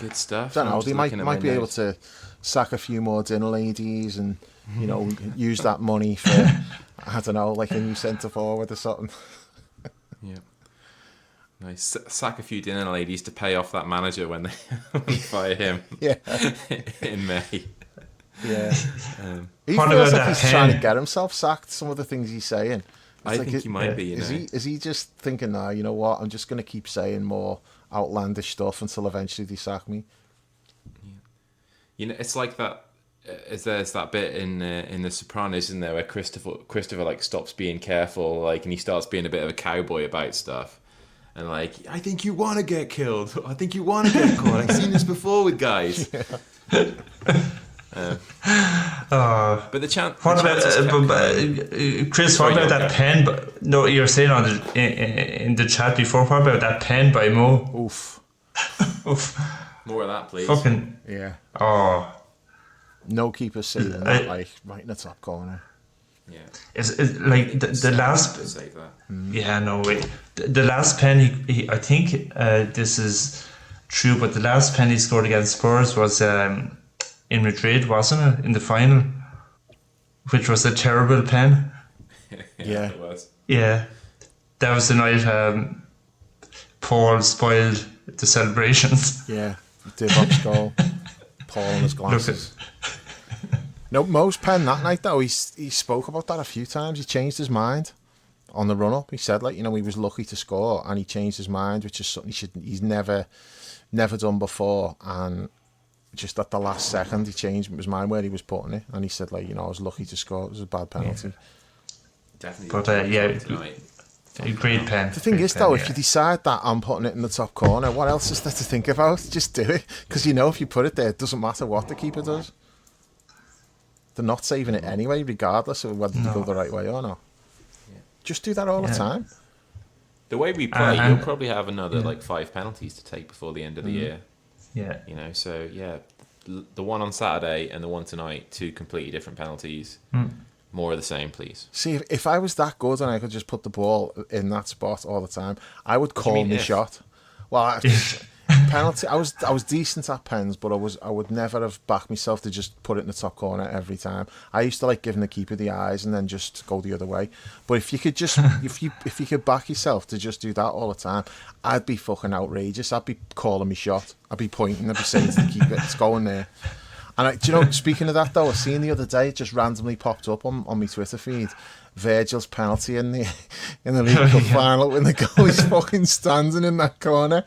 Good stuff. I don't know. They might be able to sack a few more dinner ladies and use that money for I don't know, like a new centre forward or something. Yeah. Nice. Sack a few dinner ladies to pay off that manager when they fire him. Yeah. In May. Yeah. He feels like he's trying to get himself sacked. Some of the things he's saying. I think he might be. Is he just thinking, "Nah, you know what? I'm just going to keep saying more outlandish stuff until eventually they sack me." Yeah. You know, it's like that. There's that bit in The Sopranos, isn't there, where Christopher like stops being careful, like, and he starts being a bit of a cowboy about stuff, and like, I think you want to get killed. I think you want to get caught. I've seen this before with guys. Yeah. But the chance. What about Chris? What about that pen? No, you were saying in the chat before. What about that pen by Mo? Oof. Oof. More of that, please. Fucking yeah. Oh. No keeper saving that, like right in the top corner. Yeah. It's like the last. Save that. Yeah, no wait. The last pen he I think this is true, but the last pen he scored against Spurs was in Madrid, wasn't it? In the final, which was a terrible pen. Yeah, it was. Yeah, that was the night Paul spoiled the celebrations. Yeah, Divock's goal. Paul and his glasses. No, Mo's pen that night though. He spoke about that a few times. He changed his mind on the run up. He said, like, he was lucky to score, and he changed his mind, which is something he's never done before. And just at the last second, he changed his mind where he was putting it, and he said, like, I was lucky to score. It was a bad penalty. Yeah. Definitely. But a great pen. The thing is, though, if you decide that I'm putting it in the top corner, what else is there to think about? Just do it, because if you put it there, it doesn't matter what the keeper does. They're not saving it anyway, regardless of whether they go the right way or not. Yeah. Just do that all the time. The way we play, you'll probably have another 5 penalties to take before the end of the year. Yeah. So yeah, the one on Saturday and the one tonight, 2 completely different penalties. More of the same, please. See, if I was that good and I could just put the ball in that spot all the time, I would call me shot. Well, penalty. I was decent at pens, but I would never have backed myself to just put it in the top corner every time. I used to like giving the keeper the eyes and then just go the other way. But if you could just if you could back yourself to just do that all the time, I'd be fucking outrageous. I'd be calling me shot. I'd be pointing. I'd be saying to the keeper, "It's going there." And do you know, speaking of that though, I seen the other day, it just randomly popped up on my Twitter feed, Virgil's penalty in the League Cup final when the goalie's fucking standing in that corner.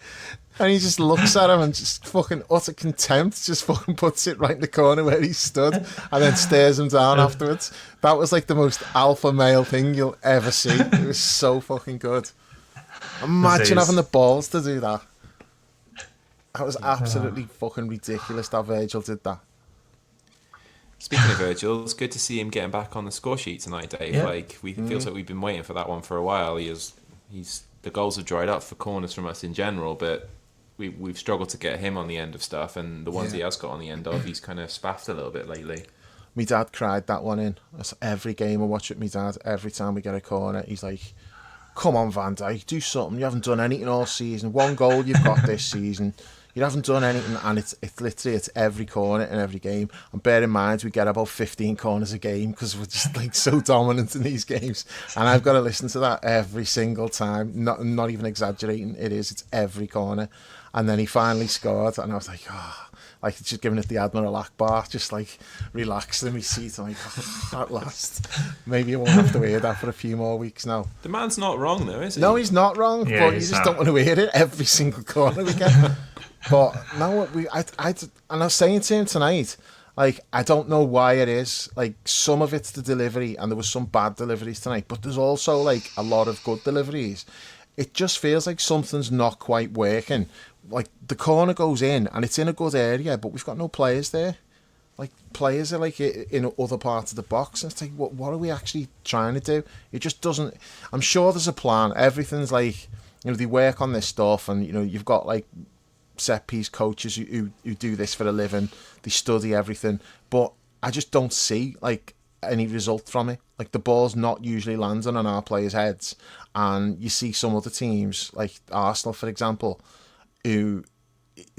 And he just looks at him and just fucking utter contempt, just fucking puts it right in the corner where he stood and then stares him down afterwards. That was like the most alpha male thing you'll ever see. It was so fucking good. Imagine having the balls to do that. That was absolutely fucking ridiculous that Virgil did that. Speaking of Virgil, it's good to see him getting back on the score sheet tonight, Dave. Yeah. Like, feels like we've been waiting for that one for a while. He's the goals have dried up for corners from us in general, but we've struggled to get him on the end of stuff, and the ones he has got on the end of, he's kind of spaffed a little bit lately. My dad cried that one in. That's every game I watch with my dad. Every time we get a corner, he's like, "Come on, Van Dijk, do something. You haven't done anything all season. One goal you've got this season. You haven't done anything." And it's literally every corner in every game. And bear in mind, we get about 15 corners a game because we're just like so dominant in these games. And I've got to listen to that every single time. Not even exaggerating. It's every corner. And then he finally scored, and I was like, like just giving it the Admiral Akbar, just like relaxed in my seat. I'm like, at last. Maybe I won't have to hear that for a few more weeks now. The man's not wrong, though, is he? No, he's not wrong, Yeah, but you just don't want to hear it every single corner we get. But now and I was saying to him tonight, like, I don't know why it is. Like, some of it's the delivery, and there was some bad deliveries tonight, but there's also like a lot of good deliveries. It just feels like something's not quite working. Like, the corner goes in, and it's in a good area, but we've got no players there. Like, players are like in other parts of the box, and it's like, what are we actually trying to do? It just doesn't. I'm sure there's a plan. Everything's like, they work on this stuff, and you've got like set piece coaches who do this for a living. They study everything, but I just don't see like any result from it. Like, the ball's not usually landing on our players' heads, and you see some other teams like Arsenal, for example, who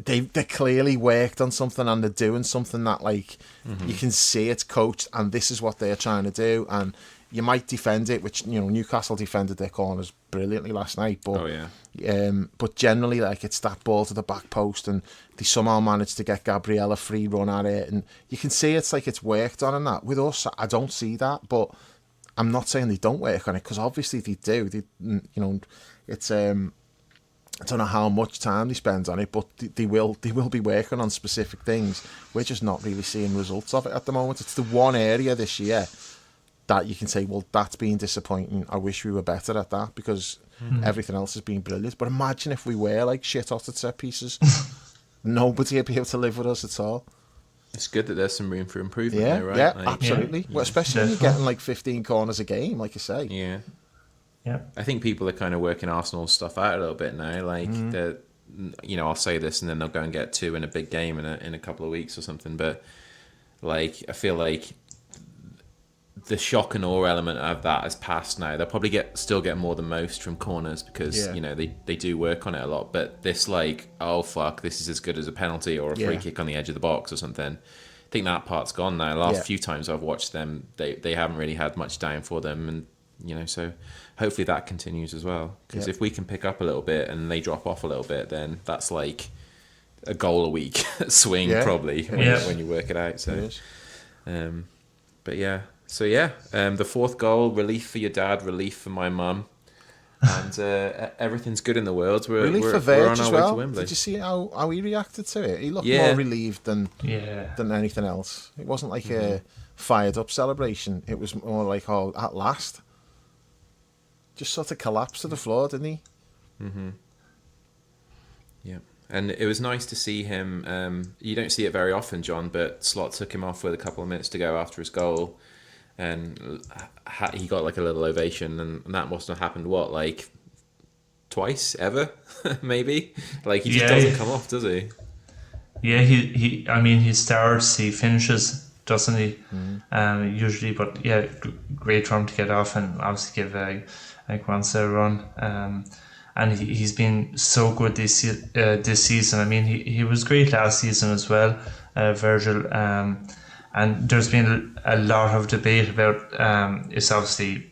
they clearly worked on something, and they're doing something that like you can see it's coached, and this is what they're trying to do. And you might defend it, which Newcastle defended their corners brilliantly last night, but but generally, like, it's that ball to the back post, and they somehow managed to get Gabriel a free run at it, and you can see it's like it's worked on. And that with us, I don't see that, but I'm not saying they don't work on it, because obviously they do. It's I don't know how much time they spend on it, but they will be working on specific things. We're just not really seeing results of it at the moment. It's the one area this year that you can say, well, that's been disappointing. I wish we were better at that, because everything else has been brilliant. But imagine if we were like shit hot at set pieces. Nobody would be able to live with us at all. It's good that there's some room for improvement there, right? Yeah, like, absolutely. Yeah. Well, especially when you're getting like 15 corners a game, like you say. Yeah. Yeah. I think people are kind of working Arsenal stuff out a little bit now. Like, I'll say this, and then they'll go and get 2 in a big game in a couple of weeks or something. But like, I feel like the shock and awe element of that has passed now. They'll probably still get more than most from corners, because they do work on it a lot. But this, like, oh fuck, this is as good as a penalty or a free kick on the edge of the box or something. I think that part's gone now. The last few times I've watched them, they haven't really had much down for them, and so hopefully that continues as well. Because if we can pick up a little bit and they drop off a little bit, then that's like a goal a week swing probably when you work it out. So, but yeah. So the fourth goal, relief for your dad, relief for my mum, and everything's good in the world. Relief for we're on Verge our as way well. to Wembley. Did you see how he reacted to it? He looked more relieved than anything else. It wasn't like a fired up celebration. It was more like, oh, at last. Just sort of collapsed to the floor, didn't he? Mm-hmm. Yeah. And it was nice to see him. You don't see it very often, John, but Slot took him off with a couple of minutes to go after his goal, and he got like a little ovation, and that must have happened like twice ever, maybe. Like, he just doesn't come off, does he? Yeah, he. I mean, he starts, he finishes, doesn't he? Usually, but yeah, great for him to get off and obviously give Kwanzaa a run. And he's been so good this season. I mean, he was great last season as well, Virgil. And there's been a lot of debate about it's obviously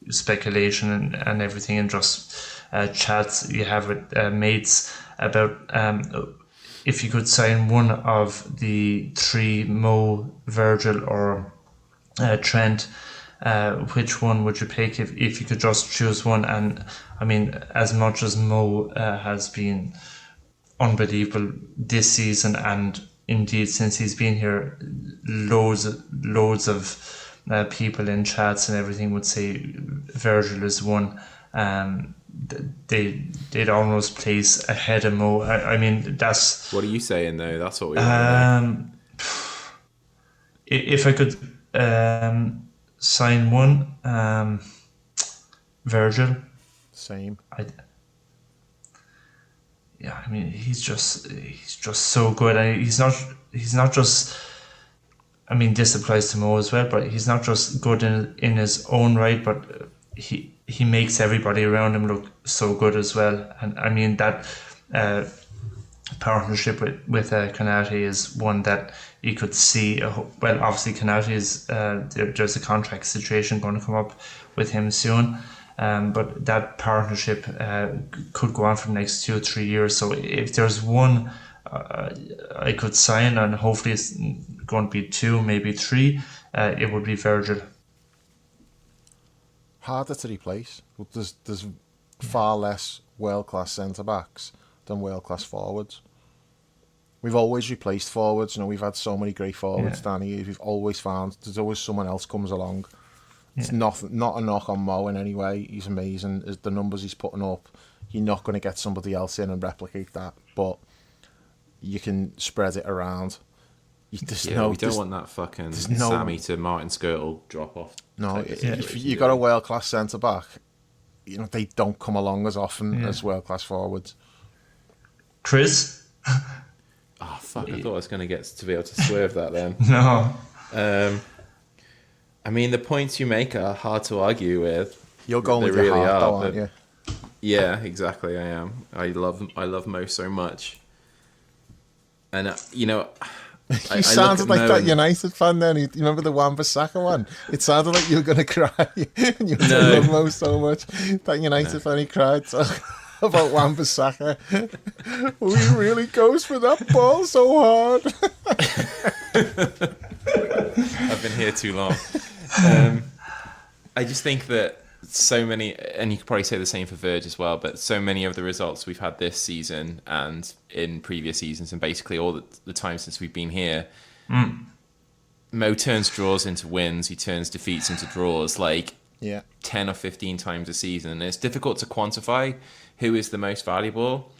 speculation and everything, and just chats you have with mates about if you could sign one of the three, Mo, Virgil or Trent, which one would you pick if you could just choose one? And I mean, as much as Mo has been unbelievable this season, and indeed since he's been here, loads of people in chats and everything would say Virgil is one. They'd almost place ahead of Mo. I mean, that's... What are you saying though? That's what we want. If I could sign one, Virgil. Same. I mean, he's just so good, and he's not just. I mean, this applies to Mo as well, but he's not just good in his own right, but he makes everybody around him look so good as well. And I mean that partnership with Konate is one that you could see. Well, obviously Konate is there's a contract situation going to come up with him soon. But that partnership could go on for the next 2 or 3 years. So if there's one I could sign, and hopefully it's going to be 2, maybe 3, it would be Virgil. Harder to replace. But there's far less world-class centre-backs than world-class forwards. We've always replaced forwards. We've had so many great forwards, Danny. We've always found there's always someone else comes along. It's not a knock on Mo in any way. He's amazing. The numbers he's putting up, you're not going to get somebody else in and replicate that. But you can spread it around. We don't want that fucking Sammy to Martin Skirtle drop off. No, if you got a world class centre back, they don't come along as often as world class forwards. Chris. Oh fuck! I thought I was going to get to be able to swerve that then. No. I mean, the points you make are hard to argue with. You're going with your heart, though, aren't you? Yeah, exactly. I am. I love Mo so much, and you sounded like that United fan. Then you remember the Wan-Bissaka one? It sounded like you were going to cry, and you love Mo so much. That United fan, he cried about Wan-Bissaka. He really goes for that ball so hard. I've been here too long. I just think that so many, and you could probably say the same for Verge as well, but so many of the results we've had this season and in previous seasons, and basically all the time since we've been here, Mo turns draws into wins, he turns defeats into draws, 10 or 15 times a season, and it's difficult to quantify who is the most valuable.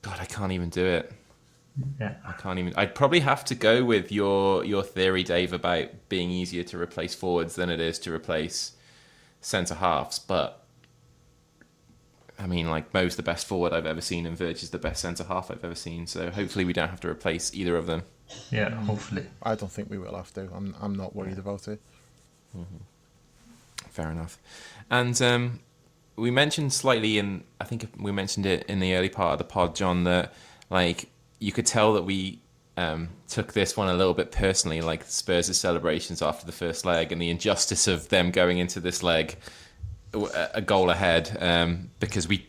God, I can't even do it. Yeah, I can't even. I'd probably have to go with your theory, Dave, about being easier to replace forwards than it is to replace centre halves. But I mean, Mo's the best forward I've ever seen, and Verge is the best centre half I've ever seen. So hopefully we don't have to replace either of them. Yeah, hopefully. I don't think we will have to. I'm not worried about it. Mm-hmm. Fair enough. And we mentioned slightly I think we mentioned it in the early part of the pod, John, that you could tell that we took this one a little bit personally, like Spurs' celebrations after the first leg and the injustice of them going into this leg a goal ahead, because we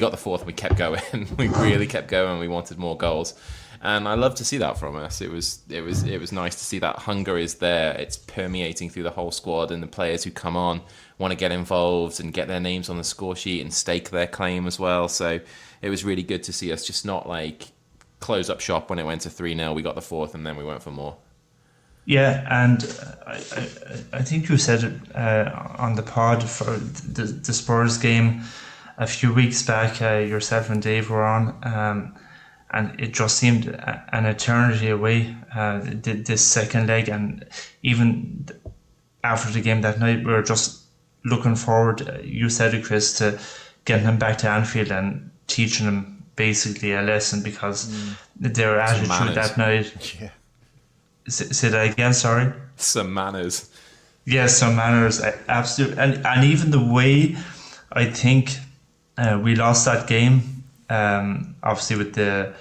got the fourth and we kept going. We really kept going. We wanted more goals, and I love to see that from us. It was nice to see that hunger is there. It's permeating through the whole squad, and the players who come on want to get involved and get their names on the score sheet and stake their claim as well. So it was really good to see us just not close up shop when it went to 3-0. We got the fourth and then we went for more. Yeah, and I think you said it on the pod for the Spurs game a few weeks back. Yourself and Dave were on, and it just seemed an eternity away, this second leg. And even after the game that night, we were just looking forward, you said it, Chris, to getting him back to Anfield and teaching him basically a lesson, because their attitude that night. Yeah. Say that again, sorry? Some manners. Yeah, some manners, absolutely. And even the way I think we lost that game, obviously with the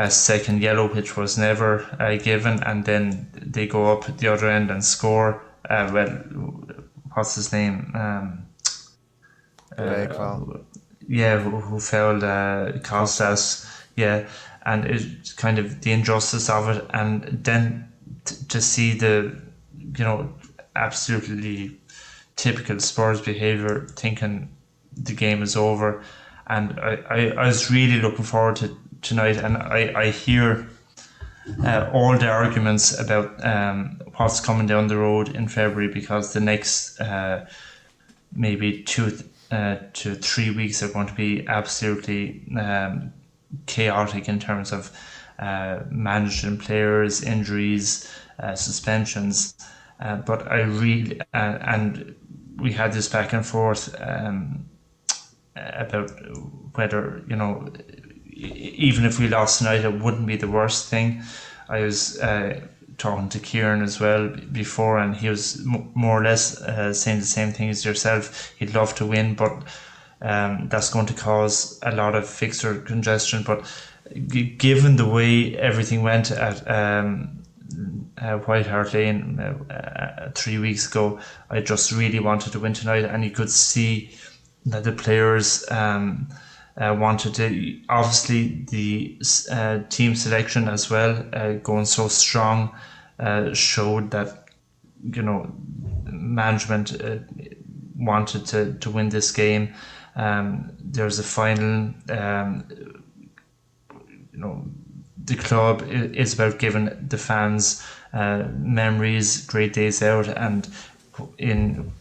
second yellow, which was never given, and then they go up at the other end and score. What's his name? Yeah, who fouled Costas. Yeah, and it's kind of the injustice of it, and then to see absolutely typical Spurs behaviour, thinking the game is over. And I was really looking forward to tonight, and I hear all the arguments about what's coming down the road in February, because the next maybe 2 to 3 weeks are going to be absolutely chaotic in terms of managing players, injuries, suspensions. But I really, and we had this back and forth about whether, even if we lost tonight, it wouldn't be the worst thing. I was talking to Kieran as well before, and he was more or less saying the same thing as yourself. He'd love to win, but that's going to cause a lot of fixture congestion. But given the way everything went at White Hart Lane 3 weeks ago, I just really wanted to win tonight, and you could see that the players wanted to. Obviously, the team selection as well, going so strong, showed that management wanted to win this game. There's a final. The club is about giving the fans memories, great days out, and in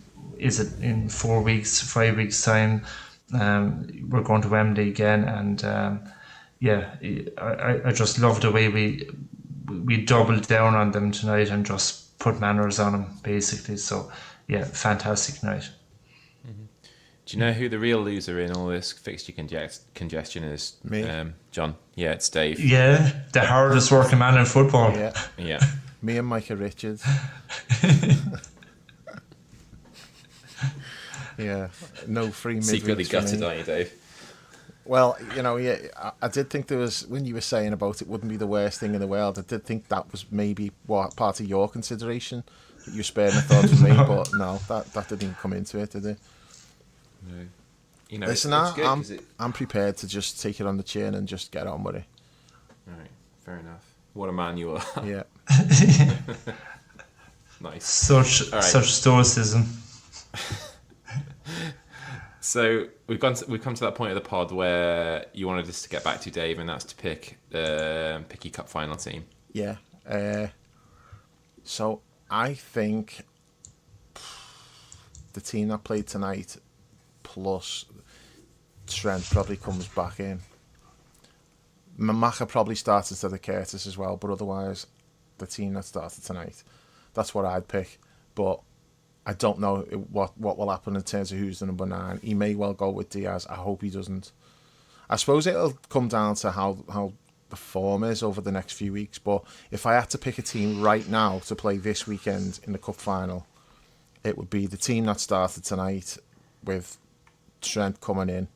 4 weeks, 5 weeks time, we're going to Wembley again, and I just love the way we doubled down on them tonight and just put manners on them, basically. So yeah, fantastic night. Do you know who the real loser in all this fixture congestion is? Me. John. Yeah, it's Dave. Yeah, the hardest working man in football. Yeah. Yeah. Me and Micah Richards. Yeah, no free midweeks. Secretly gutted, aren't you, Dave? Well, yeah, I did think there was, when you were saying about it wouldn't be the worst thing in the world, I did think that was maybe part of your consideration. You spared my thoughts for me, but no, that didn't even come into it, did it? No. Listen, it's good I'm prepared to just take it on the chin and just get on with it. All right, fair enough. What a man you are. Yeah. Nice. Such stoicism. So we've come to that point of the pod where you wanted us to get back to, Dave, and that's to pick your cup final team. Yeah. So I think the team that played tonight plus Trent probably comes back in. Maka probably starts instead of Curtis as well, but otherwise the team that started tonight, that's what I'd pick. But I don't know what will happen in terms of who's the number 9. He may well go with Diaz. I hope he doesn't. I suppose it'll come down to how the form is over the next few weeks. But if I had to pick a team right now to play this weekend in the cup final, it would be the team that started tonight with Trent coming in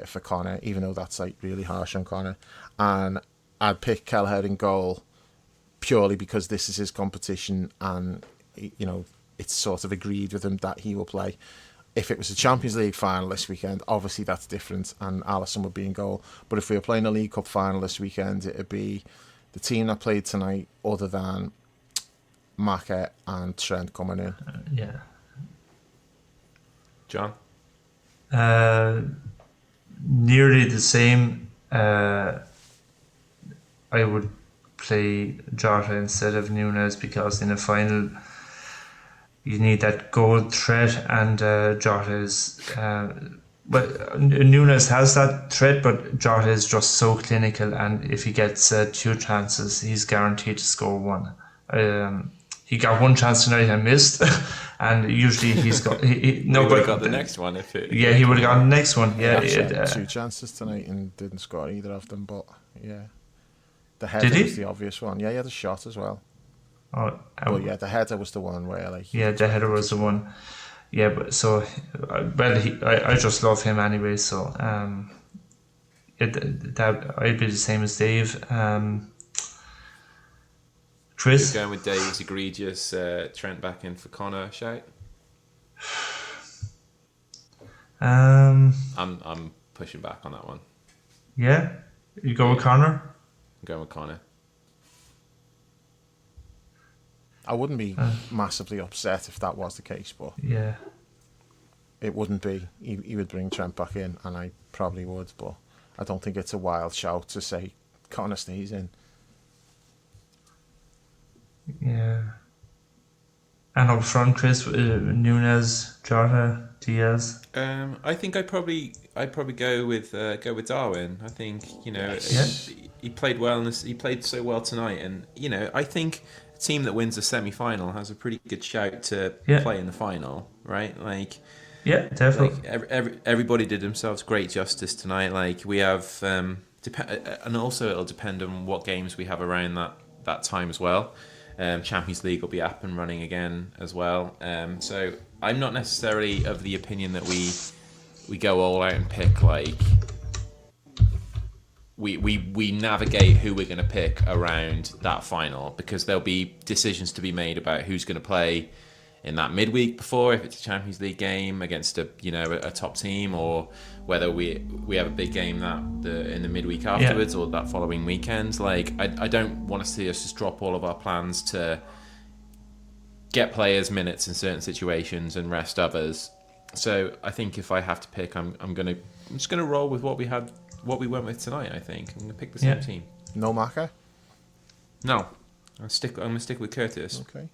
for Connor, even though that's like really harsh on Connor. And I'd pick Kelleher in goal purely because this is his competition, and it's sort of agreed with him that he will play. If it was a Champions League final this weekend, obviously that's different, and Alisson would be in goal. But if we were playing a League Cup final this weekend, it would be the team that played tonight, other than Maka and Trent coming in. Yeah. John? Nearly the same. I would play Jota instead of Nunes, because in a final you need that goal threat, and Jota is. But Nunes has that threat, but Jota is just so clinical, and if he gets 2 chances, he's guaranteed to score 1. He got 1 chance tonight and missed, and usually he's got. He would have got the next one if it. Yeah, he would have got the next one. Yeah, he 2 chances tonight and didn't score either of them. But yeah, the header was the obvious one. Yeah, he had a shot as well. Oh, well, yeah, the header was the one where the header was the one. Yeah, but so I just love him anyway. So that I'd be the same as Dave. Chris? You're going with Dave's egregious Trent back in for Connor shout? I'm pushing back on that one. Yeah? You go with Connor? I'm going with Connor. I wouldn't be massively upset if that was the case, but Yeah. it wouldn't be. He would bring Trent back in, and I probably would, but I don't think it's a wild shout to say Connor stays in. Yeah. And up front, Chris, Nunez, Jota, Diaz. I think I'd probably go with Darwin. I think he played well he played so well tonight, and I think a team that wins a semi-final has a pretty good shout to play in the final, right? Like, yeah, definitely. Like everybody did themselves great justice tonight. Like we have, and also it'll depend on what games we have around that time as well. Champions League will be up and running again as well. So I'm not necessarily of the opinion that we go all out and pick like we navigate who we're going to pick around that final, because there'll be decisions to be made about who's going to play in that midweek before, if it's a Champions League game against a top team, or whether we have a big game in the midweek afterwards or that following weekend. Like I don't want to see us just drop all of our plans to get players minutes in certain situations and rest others. So I think if I have to pick, I'm just gonna roll with what we went with tonight. I think I'm gonna pick the same team. No Maka? No, I'm gonna stick with Curtis. Okay.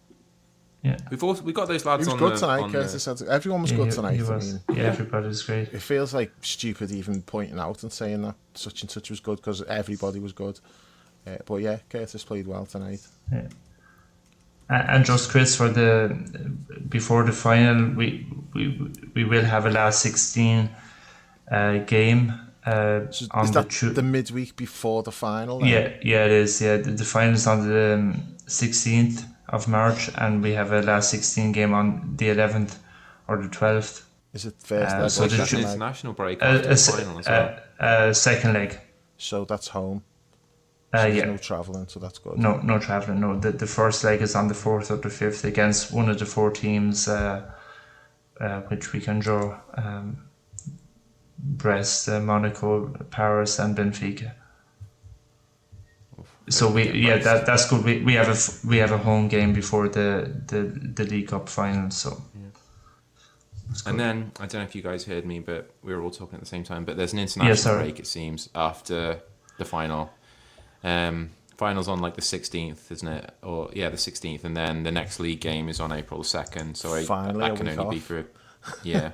Yeah, we got those lads. He was good tonight. Curtis said everyone was good tonight. He was. Everybody's great. It feels like stupid even pointing out and saying that such and such was good, because everybody was good. But yeah, Curtis played well tonight. Yeah. And just Chris, for before the final, we will have a last 16 game. So is that the midweek before the final? Then? Yeah, it is. Yeah, the final is on the 16th of March, and we have a last 16 game on the 11th or the 12th. Is it first leg? So there's an international break after the final as well. Second leg. So that's home. So there's no travelling, so that's good. No travelling. No, the first leg is on the 4th or the 5th against one of the 4 teams, which we can draw: Brest, Monaco, Paris, and Benfica. So that's good. We have a home game before the League Cup final. So. And then, I don't know if you guys heard me, but we were all talking at the same time, but there's an international break, it seems, after the final. Final's on like the 16th, isn't it? Or the 16th, and then the next league game is on April 2nd. So that can only be for... Yeah.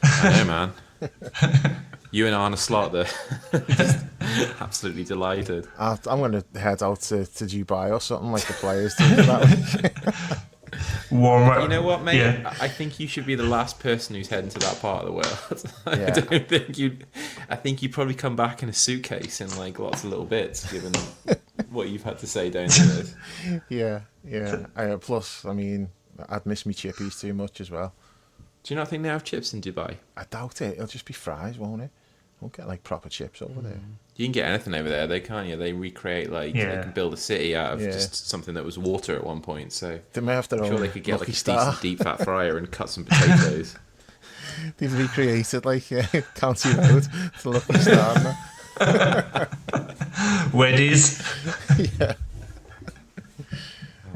I know, man. You and Arne Slot there. Just absolutely delighted. I'm going to head out to Dubai or something like the players do that week. Warmer. You know what, mate? Yeah. I think you should be the last person who's heading to that part of the world. I think you'd probably come back in a suitcase in like lots of little bits, given what you've had to say down there. Yeah. Plus, I mean, I'd miss me chippies too much as well. Do you not think they have chips in Dubai? I doubt it. It'll just be fries, won't it? Won't get like proper chips over there. You can get anything over there, can't you? They recreate they can build a city out of just something that was water at one point. So they may have their I'm own sure they could get like a Star. decent deep fat fryer and cut some potatoes. They've recreated County Road to Lucky Star. Weddies. Yeah.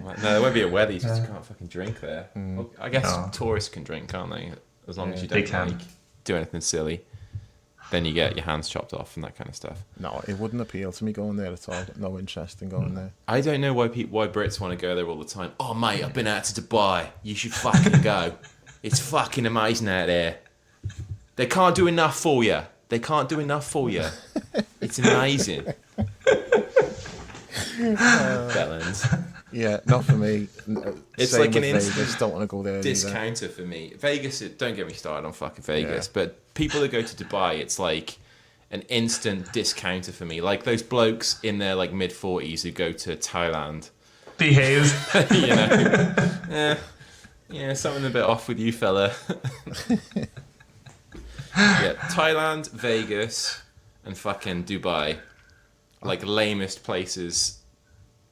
No, there won't be a Weddies because you can't fucking drink there. Well, I guess tourists can drink, can't they? As long as you don't do anything silly. Then you get your hands chopped off and that kind of stuff. No, it wouldn't appeal to me going there at all. No interest in going there. I don't know why Brits want to go there all the time. Oh, mate, I've been out to Dubai. You should fucking go. It's fucking amazing out there. They can't do enough for you. It's amazing. Bellends. Yeah, not for me. It's Same like an with instant Vegas. Don't want to go there discounter for me. Vegas, don't get me started on fucking Vegas, but people that go to Dubai, it's like an instant discounter for me. Like those blokes in their like mid-40s who go to Thailand. Behave. Yeah, something a bit off with you, fella. Yeah, Thailand, Vegas, and fucking Dubai, like lamest places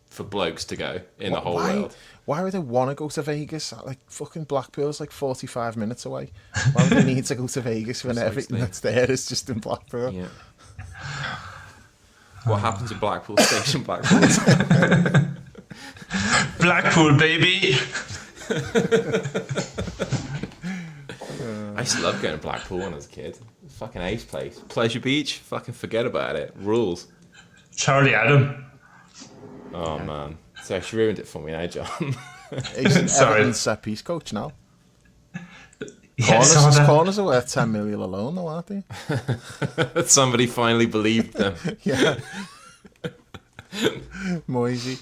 for blokes to go in the whole world. Why would they want to go to Vegas? Like fucking Blackpool's like 45 minutes away. Why would they need to go to Vegas when everything that's there is just in Blackpool? Yeah. What happened to Blackpool Station? Blackpool. Blackpool, baby. I used to love going to Blackpool when I was a kid. Fucking ace place. Pleasure Beach. Fucking forget about it. Rules. Charlie Adam. Oh man. So she ruined it for me now, John. He's Sorry. Everton's set piece coach now. Yeah, I saw that. Corners are worth 10 million alone, though, aren't they? Somebody finally believed them. Yeah. Moisey.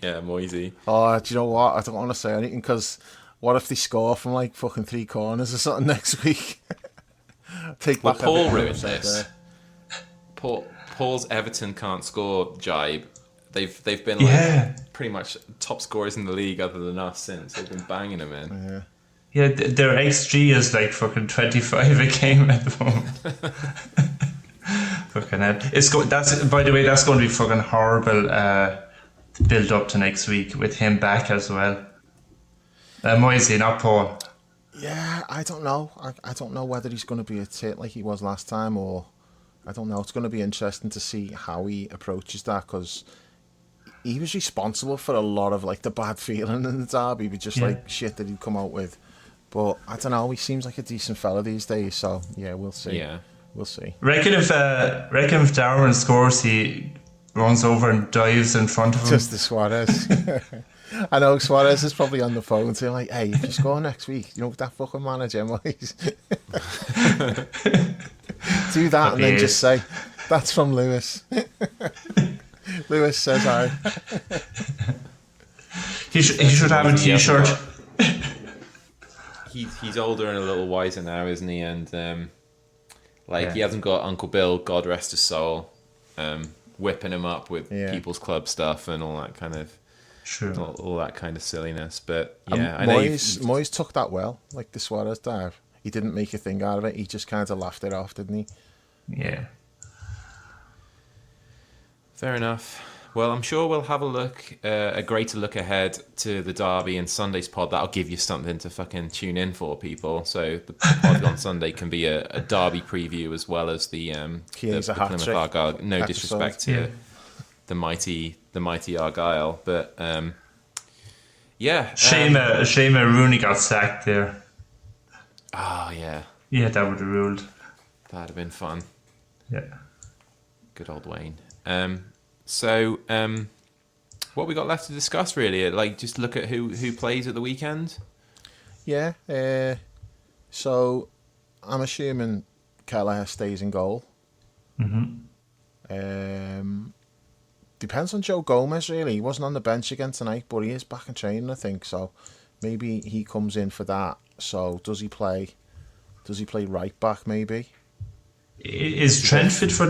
Yeah, Moisey. Oh, do you know what? I don't want to say anything because what if they score from like fucking 3 corners or something next week? Take Well, back Paul everything ruined I said this. there. Paul's Everton can't score jibe. They've been pretty much top scorers in the league other than us since. They've been banging them in. Yeah. Yeah, their XG is like fucking 25 a game at the moment. Fucking hell. That's, by the way, that's going to be fucking horrible build up to next week with him back as well. Moisey, not Paul. Yeah, I don't know. I don't know whether he's going to be a tit like he was last time, or I don't know. It's going to be interesting to see how he approaches that because he was responsible for a lot of like the bad feeling in the derby with just like shit that he'd come out with. But I don't know. He seems like a decent fella these days. So yeah, we'll see. Yeah, we'll see. Reckon if Darwin scores, he runs over and dives in front of him. Just the Suarez. I know Suarez is probably on the phone saying like, "Hey, if you score next week, you know that fucking manager, Moise." Do that and then just say, "That's from Lewis." Lewis says I. He should have a T-shirt. He's older and a little wiser now, isn't he? And he hasn't got Uncle Bill, God rest his soul, whipping him up with People's Club stuff and all that kind of all that kind of silliness. But yeah, I know Moyes took that well, like the Suarez dive. He didn't make a thing out of it. He just kind of laughed it off, didn't he? Yeah. Fair enough. Well, I'm sure we'll have a greater look ahead to the derby and Sunday's pod. That'll give you something to fucking tune in for, people. So the pod on Sunday can be a derby preview as well as the Plymouth Argyle. No disrespect to the mighty Argyle, but shame Rooney got sacked there. Oh yeah. Yeah, that would have ruled. That'd have been fun. Yeah. Good old Wayne. So, what we got left to discuss really? Like, just look at who plays at the weekend. Yeah. So, I'm assuming Kelleher stays in goal. Depends on Joe Gomez really. He wasn't on the bench again tonight, but he is back in training, I think. So, maybe he comes in for that. So, does he play right back? Maybe. Is Trent fit for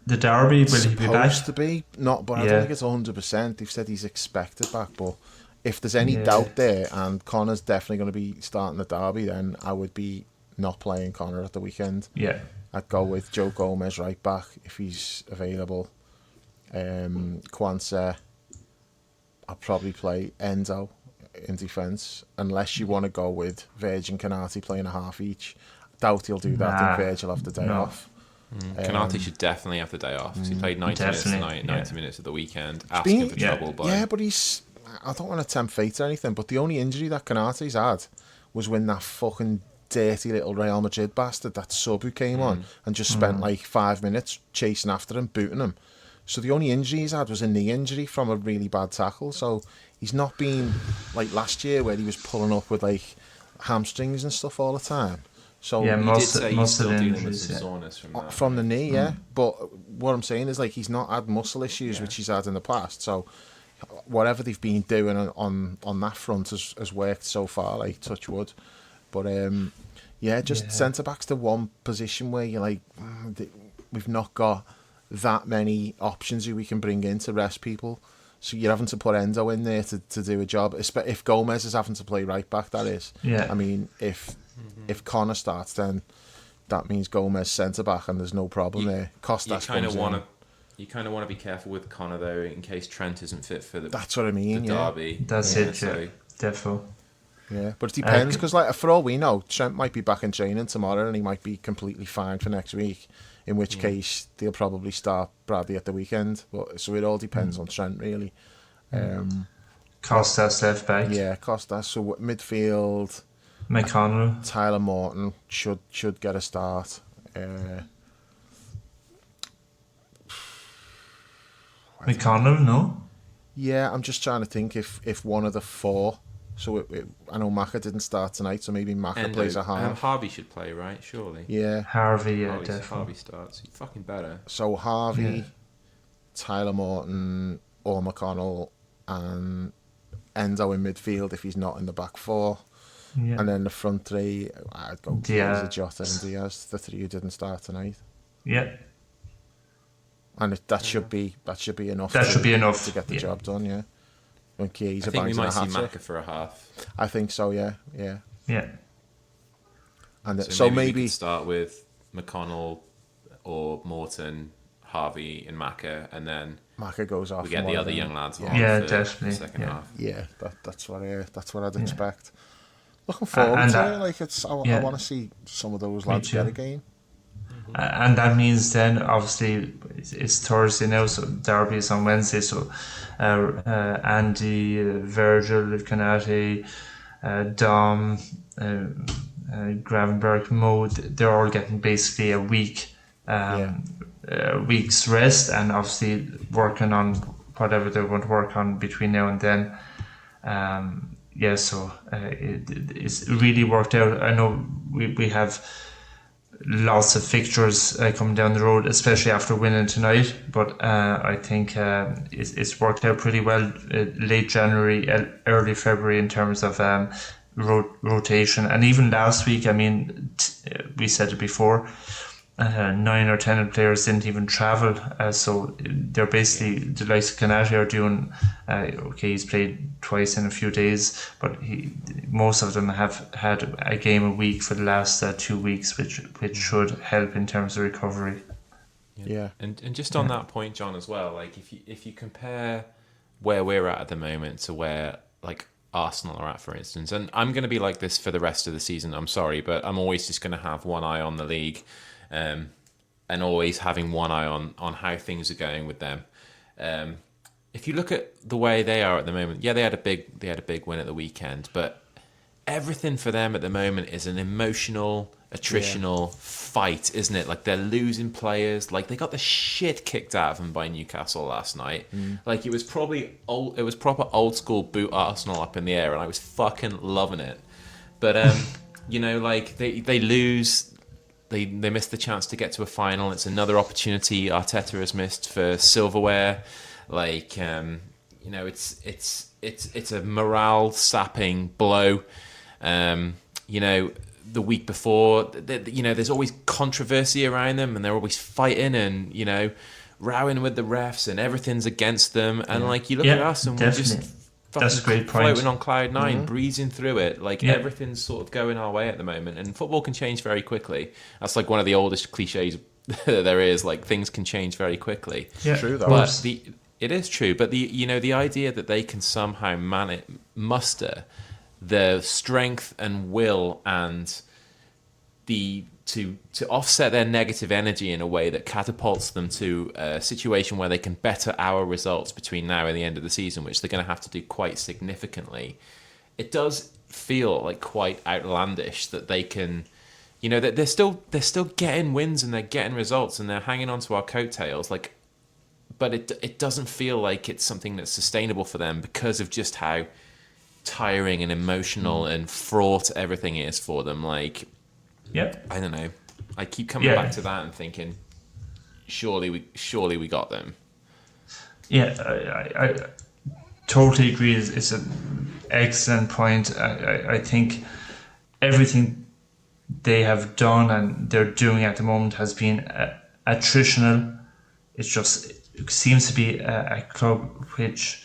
the derby? Will he be back? Supposed to be, not, but I don't think it's 100%. They've said he's expected back, but if there's any doubt there, and Connor's definitely going to be starting the derby, then I would be not playing Connor at the weekend. Yeah, I'd go with Joe Gomez right back if he's available. Kwanzaa, I'll probably play Endo in defence, unless you want to go with Virgin Canati playing a half each. Doubt he'll do that. I think Virgil will have the day off. Canati should definitely have the day off because he played 90 minutes tonight, 90 minutes at the weekend, asking for trouble. But he's... I don't want to tempt fate or anything, but the only injury that Canati's had was when that fucking dirty little Real Madrid bastard, that sub who came on and just spent like 5 minutes chasing after him, booting him. So the only injury he's had was a knee injury from a really bad tackle. So he's not been like last year where he was pulling up with like hamstrings and stuff all the time. So he did say he's still dealing with some soreness from the knee, But what I'm saying is like he's not had muscle issues which he's had in the past. So whatever they've been doing on that front has worked so far. Like touch wood, but centre back's the one position where you're like we've not got that many options who we can bring in to rest people. So you're having to put Endo in there to do a job. If Gomez is having to play right back, that is. Yeah. I mean, if Connor starts, then that means Gomez centre back, and there's no problem there. Costas you kind of want to be careful with Connor though, in case Trent isn't fit for the. That's what I mean. The derby. That's it. So. Definitely. Yeah, but it depends because, like, for all we know, Trent might be back in training tomorrow, and he might be completely fine for next week. In which case, they'll probably start Bradley at the weekend. But so it all depends on Trent, really. Costas left back. Yeah, Costa. So midfield, McConnell. Tyler Morton should get a start. McConnell, no? Yeah, I'm just trying to think if one of the four. So I know Maka didn't start tonight, so maybe Maka plays a half. Harvey should play, right? Surely. Yeah. Harvey, yeah, Harvey definitely. starts. He's fucking better. So Harvey, Tyler Morton, or McConnell, and Endo in midfield if he's not in the back four. Yeah. And then the front three, I'd go Diaz. Jota and Diaz, the three who didn't start tonight. Yeah. And that should be enough. That should be enough to get the job done. Yeah. When Chiesa I think we bangs in a might see hat-trick. Maka for a half. I think so. Yeah. And So maybe we maybe could start with McConnell or Morton, Harvey, and Maka, and then Maka goes off. we get and the one other of them. young lads on Yeah, for definitely, the second yeah. half. Yeah, that's what I'd expect. Looking forward to it. Like I want to see some of those lads too. get a game. And that means then, obviously, it's Thursday now, so Derby is on Wednesday. So Andy, Virgil, Canate, Dom, Gravenberg, Mo, they're all getting basically a week, week's rest, and obviously working on whatever they're going to work on between now and then. So it's really worked out. I know we have lots of fixtures coming down the road, especially after winning tonight. But I think it's worked out pretty well late January, early February in terms of rotation. And even last week, I mean, we said it before, 9 or 10 players didn't even travel. So they're basically, the likes of Canate are doing, he's played twice in a few days, but most of them have had a game a week for the last 2 weeks, which should help in terms of recovery. Yeah. And just on that point, John, as well, like if you compare where we're at the moment to where like Arsenal are at, for instance, and I'm going to be like this for the rest of the season, I'm sorry, but I'm always just going to have one eye on the league. And always having one eye on how things are going with them. If you look at the way they are at the moment, they had a big win at the weekend, but everything for them at the moment is an emotional, attritional fight, isn't it? Like they're losing players. Like they got the shit kicked out of them by Newcastle last night. Like it was proper old school boot Arsenal up in the air, and I was fucking loving it. But like they lose. They missed the chance to get to a final. It's another opportunity Arteta has missed for silverware. Like it's a morale sapping blow. The week before, there's always controversy around them, and they're always fighting and rowing with the refs, and everything's against them. And like you look at us, and definitely. we're just That's a great point. floating on cloud nine, breezing through it. Like everything's sort of going our way at the moment, and football can change very quickly. That's like one of the oldest cliches there is. Like things can change very quickly. Yeah, true though. But it is true. But the idea that they can somehow muster the strength and will and to offset their negative energy in a way that catapults them to a situation where they can better our results between now and the end of the season, which they're going to have to do quite significantly. It does feel like quite outlandish that they can, that they're still getting wins and they're getting results and they're hanging on to our coattails. Like, but it doesn't feel like it's something that's sustainable for them because of just how tiring and emotional and fraught everything is for them. Like, I don't know. I keep coming back to that and thinking, surely we got them. Yeah, I totally agree. It's an excellent point. I think everything they have done and they're doing at the moment has been attritional. It seems to be a club which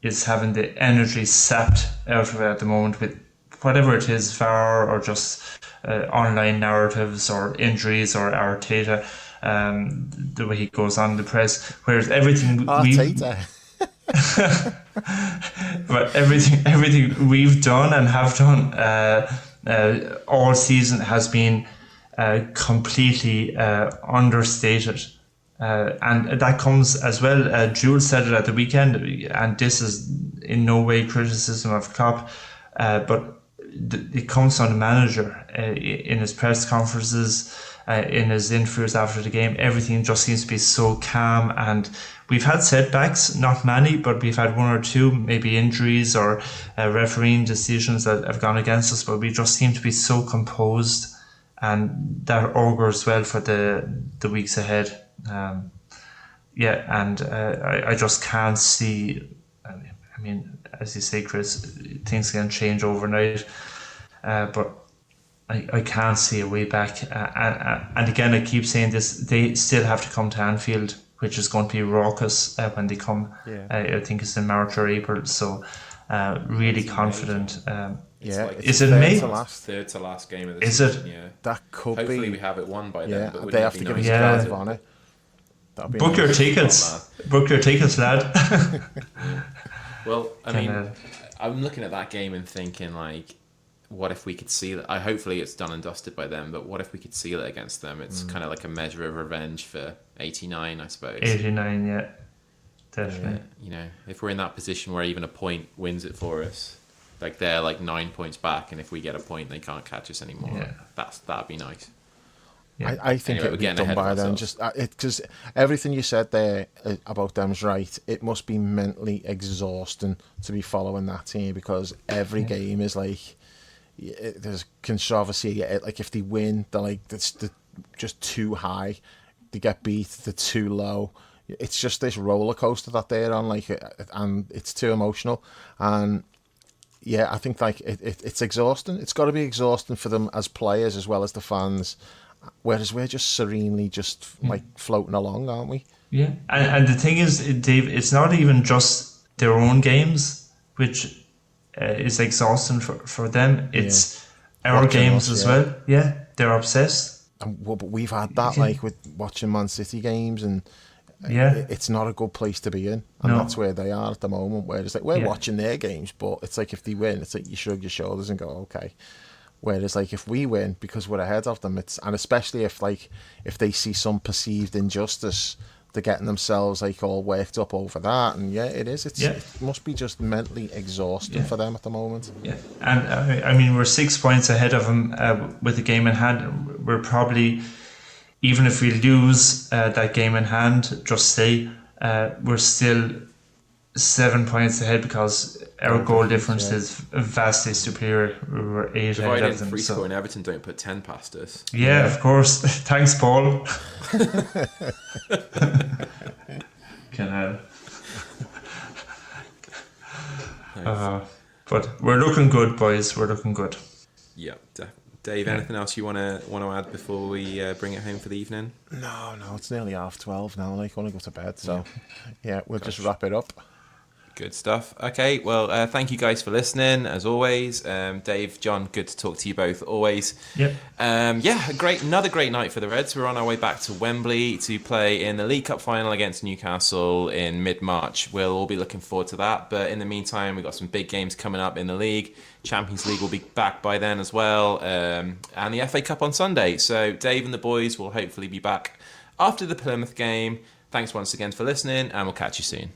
is having the energy sapped out of it at the moment with whatever it is, VAR or just online narratives or injuries or Arteta, the way he goes on in the press. Whereas everything but everything we've done and have done all season has been completely understated. And that comes as well. Jules said it at the weekend, and this is in no way criticism of Klopp, but it comes from the manager in his press conferences, in his interviews after the game. Everything just seems to be so calm, and we've had setbacks, not many, but we've had one or two, maybe injuries or refereeing decisions that have gone against us, but we just seem to be so composed, and that augurs well for the weeks ahead. I just can't see. I mean, as you say, Chris, things can change overnight, but I can't see a way back. And again, I keep saying this: they still have to come to Anfield, which is going to be raucous when they come. Yeah. I think it's in March or April. So, really confident. Is it May? Third to last game of the season. Is it? Yeah. That could be. Hopefully we have it won by then. But they have to give us a drive on it. Book your tickets. Book your tickets, lad. Well, I mean, I'm looking at that game and thinking, like, what if we could seal it? Hopefully it's done and dusted by them, but what if we could seal it against them? It's kind of like a measure of revenge for 89, I suppose. 89, yeah. Definitely. You know, if we're in that position where even a point wins it for us, like they're like 9 points back, and if we get a point, they can't catch us anymore. Yeah. That'd be nice. Yeah. I think it would be done by then. Just because everything you said there about them's right. It must be mentally exhausting to be following that team, because every game is like there's controversy. Like if they win, they're like it's just too high. They get beat, they're too low. It's just this roller coaster that they're on, like, and it's too emotional. And yeah, I think like it's exhausting. It's got to be exhausting for them as players as well as the fans. Whereas we're just serenely just like floating along, aren't we? Yeah, and the thing is, Dave, it's not even just their own games, which is exhausting for them. It's our watching games as well. Yeah, they're obsessed. But we've had that like with watching Man City games, and it's not a good place to be in, and that's where they are at the moment. Where it's like we're watching their games, but it's like if they win, it's like you shrug your shoulders and go, okay. Whereas, like, if we win because we're ahead of them, and especially if they see some perceived injustice, they're getting themselves like all worked up over that, and it must be just mentally exhausting for them at the moment. Yeah, and I mean we're 6 points ahead of them with the game in hand. We're probably, even if we lose that game in hand, just say we're still 7 points ahead because our goal difference is vastly superior. We were 8 ahead of them. Free score and Everton don't put 10 past us. Yeah, of course. Thanks, Paul. But we're looking good, boys. We're looking good. Yeah, Dave, anything else you want to add before we bring it home for the evening? No, it's nearly 12:30 now. Like, I want to go to bed. So, we'll just wrap it up. Good stuff. Okay, well, thank you guys for listening, as always. Dave, John, good to talk to you both, always. Yep. Another great night for the Reds. We're on our way back to Wembley to play in the League Cup Final against Newcastle in mid-March. We'll all be looking forward to that. But in the meantime, we've got some big games coming up in the league. Champions League will be back by then as well. And the FA Cup on Sunday. So Dave and the boys will hopefully be back after the Plymouth game. Thanks once again for listening, and we'll catch you soon.